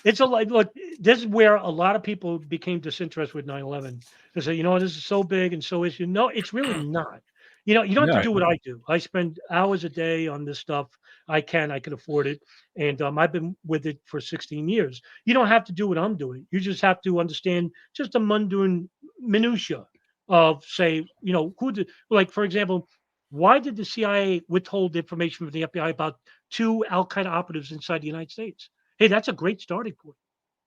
It's a like look, this is where a lot of people became disinterested with 9/11. They say, this is so big and so issue. No, it's really not. You don't have to Yeah. do what I do. I spend hours a day on this stuff. I can afford it, and I've been with it for 16 years. You don't have to do what I'm doing. You just have to understand just the mundane minutia of, say, who did, like, for example, why did the CIA withhold information from the FBI about two Al Qaeda operatives inside the United States? Hey, that's a great starting point.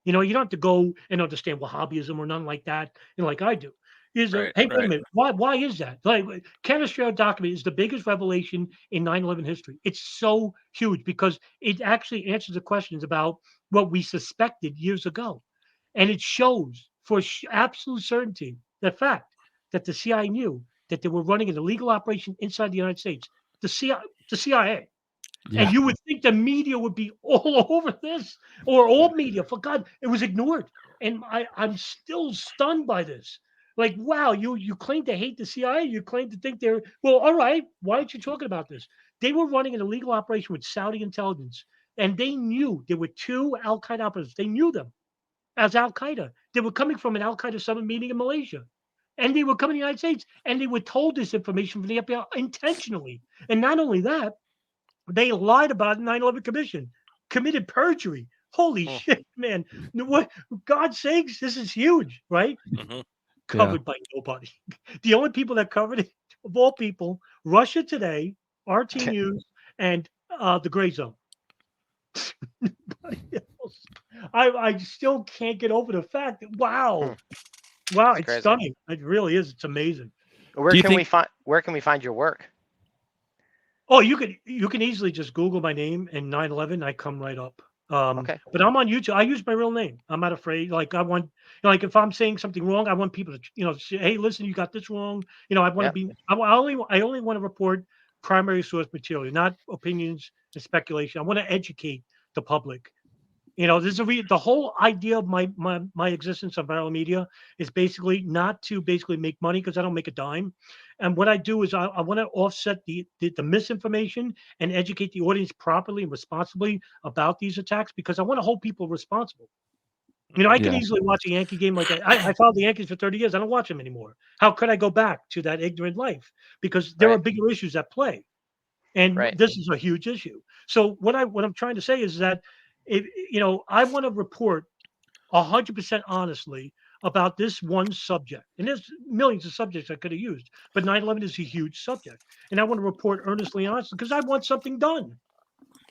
You don't have to go and understand Wahhabism or nothing like that, like I do. Right. Hey, wait a Right. minute, why is that? Like, Fitzgerald document is the biggest revelation in 9/11 history. It's so huge because it actually answers the questions about what we suspected years ago, and it shows for absolute certainty the fact that the CIA knew that they were running an illegal operation inside the United States. The CIA, the CIA. And Yeah. you would think the media would be all over this, or all media. For God, it was ignored. And I'm still stunned by this. Like, wow, you claim to hate the CIA. You claim to think they're well. All right, why aren't you talking about this? They were running an illegal operation with Saudi intelligence, and they knew there were two Al Qaeda operatives. They knew them as Al Qaeda. They were coming from an Al Qaeda summit meeting in Malaysia, and they were coming to the United States, and they were told this information from the FBI intentionally. And not only that, they lied about the 9/11 commission, committed perjury. Holy Hmm. shit, man. What God's sakes, this is huge, right? Hmm. Yeah. Covered by nobody. The only people that covered it, of all people, Russia Today, RT News, and the Gray Zone. Nobody else. I still can't get over the fact that Hmm. wow, It's it's crazy. stunning. It really is. It's amazing. Do you think? Where can we find your work? Oh, you can easily just Google my name and 9/11. I come right up. Okay. But I'm on YouTube. I use my real name. I'm not afraid. Like I want, like if I'm saying something wrong, I want people to, say, hey, listen, you got this wrong. I want to Yep. be. I only want to report primary source material, not opinions and speculation. I want to educate the public. This is the whole idea of my existence on viral media is basically not to basically make money because I don't make a dime. And what I do is I want to offset the misinformation and educate the audience properly and responsibly about these attacks because I want to hold people responsible. I could Yeah. easily watch a Yankee game like I followed the Yankees for 30 years. I don't watch them anymore. How could I go back to that ignorant life? Because there are Right. bigger issues at play. And Right. this is a huge issue. So what I'm trying to say is that if I want to report 100% honestly about this one subject. And there's millions of subjects I could have used, but 9/11 is a huge subject. And I want to report earnestly honestly because I want something done.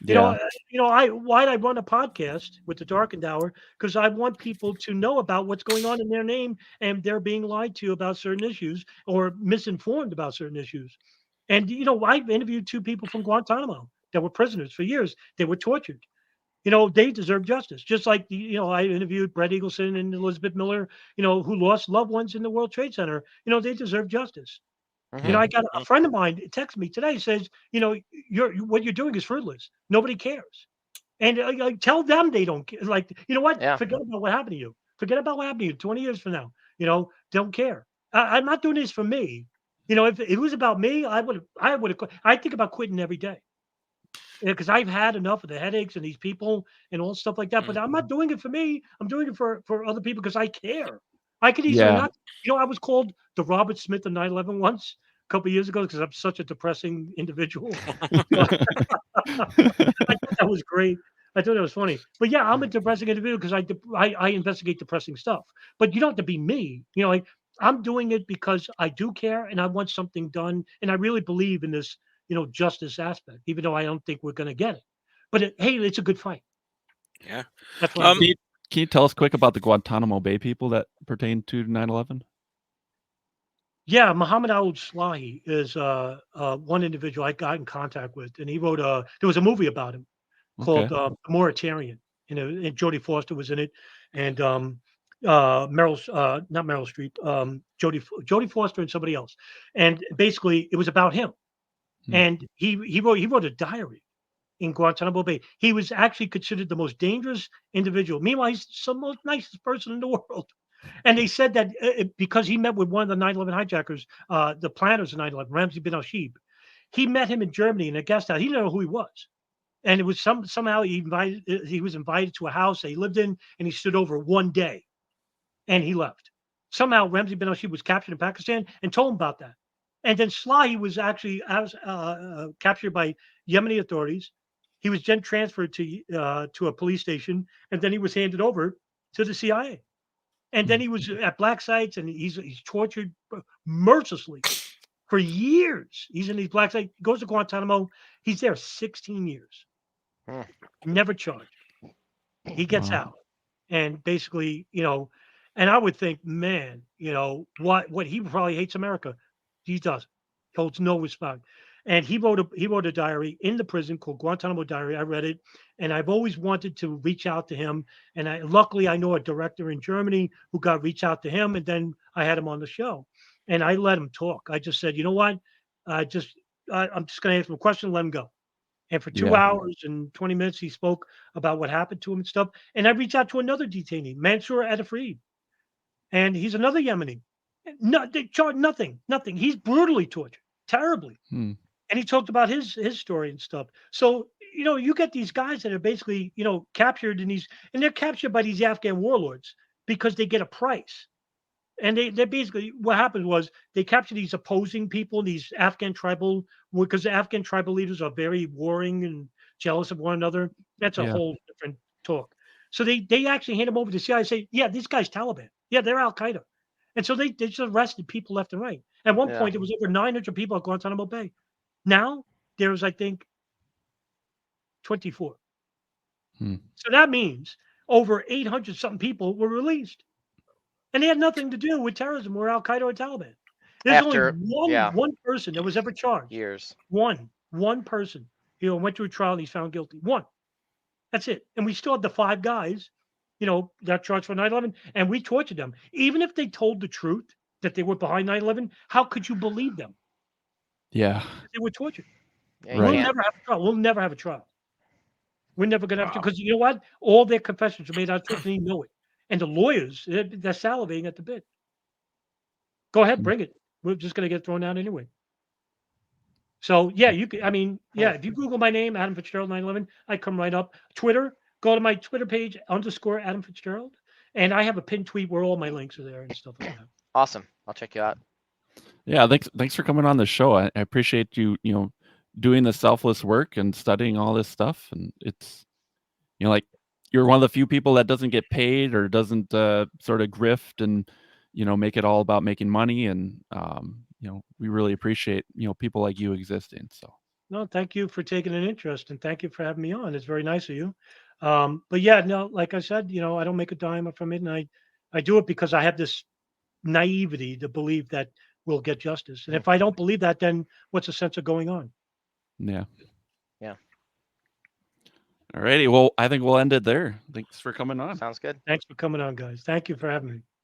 You know, Yeah. uh, why'd I run a podcast with the Darkened Hour? Because I want people to know about what's going on in their name and they're being lied to about certain issues or misinformed about certain issues. And I've interviewed two people from Guantanamo that were prisoners for years. They were tortured. They deserve justice. Just like I interviewed Brett Eagleson and Elizabeth Miller, who lost loved ones in the World Trade Center. They deserve justice. Hmm. Yeah. I got a Hmm. friend of mine text me today says, what you're doing is fruitless. Nobody cares. And tell them they don't care. Like, you know what? Yeah. Forget about what happened to you. Forget about what happened to you 20 years from now. Don't care. I'm not doing this for me. If it was about me, I would have. I think about quitting every day. Because I've had enough of the headaches and these people and all stuff like that. Hmm. But I'm not doing it for me. I'm doing it for other people because I care. I could easily Yeah. not. I was called the Robert Smith of 9/11 once a couple of years ago because I'm such a depressing individual. So I thought that was great. I thought that was funny. But yeah, I'm a depressing individual because I investigate depressing stuff. But you don't have to be me. Like I'm doing it because I do care and I want something done. And I really believe in this, justice aspect, even though I don't think we're going to get it. But hey, it's a good fight. Yeah. That's what I'm Can Um. doing. you, can you tell us quick about the Guantanamo Bay people that pertain to 9/11? Yeah, Muhammad Al Slahi is one individual I got in contact with, and he wrote a. There was a movie about him Okay. called The Mauritanian. And Jodie Foster was in it, and not Meryl Streep, Jodie Foster and somebody else. And basically, it was about him. Hmm. And he wrote a diary in Guantanamo Bay. He was actually considered the most dangerous individual. Meanwhile, he's the most nicest person in the world. And they said that because he met with one of the 9/11 hijackers, the planners of 9/11, Ramzi bin Al Shib, he met him in Germany in a guest house. He didn't know who he was. And it was somehow he was invited to a house they lived in, and he stood over one day, and he left. Somehow Ramzi bin Rashid was captured in Pakistan and told him about that. And then Slahi was actually captured by Yemeni authorities. He was then transferred to a police station, and then he was handed over to the CIA. And then he was at black sites, and he's tortured mercilessly for years. He's in these black sites. Goes to Guantanamo. He's there 16 years, Hmm. never charged. He gets Wow. out, and basically, and I would think, man, what he probably hates America. He does. Holds no respect. And he wrote a diary in the prison called Guantanamo Diary. I read it, and I've always wanted to reach out to him. And luckily I know a director in Germany who got reach out to him, and then I had him on the show, and I let him talk. I just said, you know what, I'm just going to ask him a question, let him go. And for 2 Yeah. hours and 20 minutes, he spoke about what happened to him and stuff. And I reached out to another detainee, Mansour Adafreed, and he's another Yemeni. No, they charged nothing. He's brutally tortured, terribly. Hmm. And he talked about his story and stuff. So, you get these guys that are basically, captured and they're captured by these Afghan warlords because they get a price. And they basically, what happened was they captured these opposing people, these Afghan tribal, because the Afghan tribal leaders are very warring and jealous of one another. That's a Yeah. whole different talk. So they actually hand them over to CIA and say, yeah, these guys Taliban. Yeah, they're Al Qaeda. And so they just arrested people left and right. At one Yeah. point, there was over 900 people at Guantanamo Bay. Now there's, I think, 24. Hmm. So that means over 800 something people were released. And they had nothing to do with terrorism or Al Qaeda or Taliban. There's only After one person that was ever charged. years. One person, went to a trial and he's found guilty. One. That's it. And we still had the 5 guys, that charged for 9/11, and we tortured them. Even if they told the truth that they were behind 9/11, how could you believe them? Yeah. They were tortured. Yeah, you Right. We'll can't. never have a trial. We'll never have a trial. We're never gonna have to, Wow. because you know what? All their confessions are made out of truth, and they know it. And the lawyers, they're salivating at the bit. Go ahead, Hmm. bring it. We're just gonna get thrown out anyway. So yeah, you could. I mean, yeah. If you Google my name, Adam Fitzgerald 9/11, I come right up. Twitter, go to my Twitter page _ Adam Fitzgerald, and I have a pinned tweet where all my links are there and stuff like that. Awesome. I'll check you out. Yeah. Thanks for coming on the show. I appreciate you, doing the selfless work and studying all this stuff. And it's, like you're one of the few people that doesn't get paid or doesn't sort of grift and, make it all about making money. And, we really appreciate, people like you existing. So. No, thank you for taking an interest, and thank you for having me on. It's very nice of you. But yeah, no, like I said, I don't make a dime from it, and I do it because I have this naivety to believe that we'll get justice. And if I don't believe that, then what's the sense of going on? Yeah. Yeah. All righty. Well, I think we'll end it there. Thanks for coming on. Sounds good. Thanks for coming on, guys. Thank you for having me.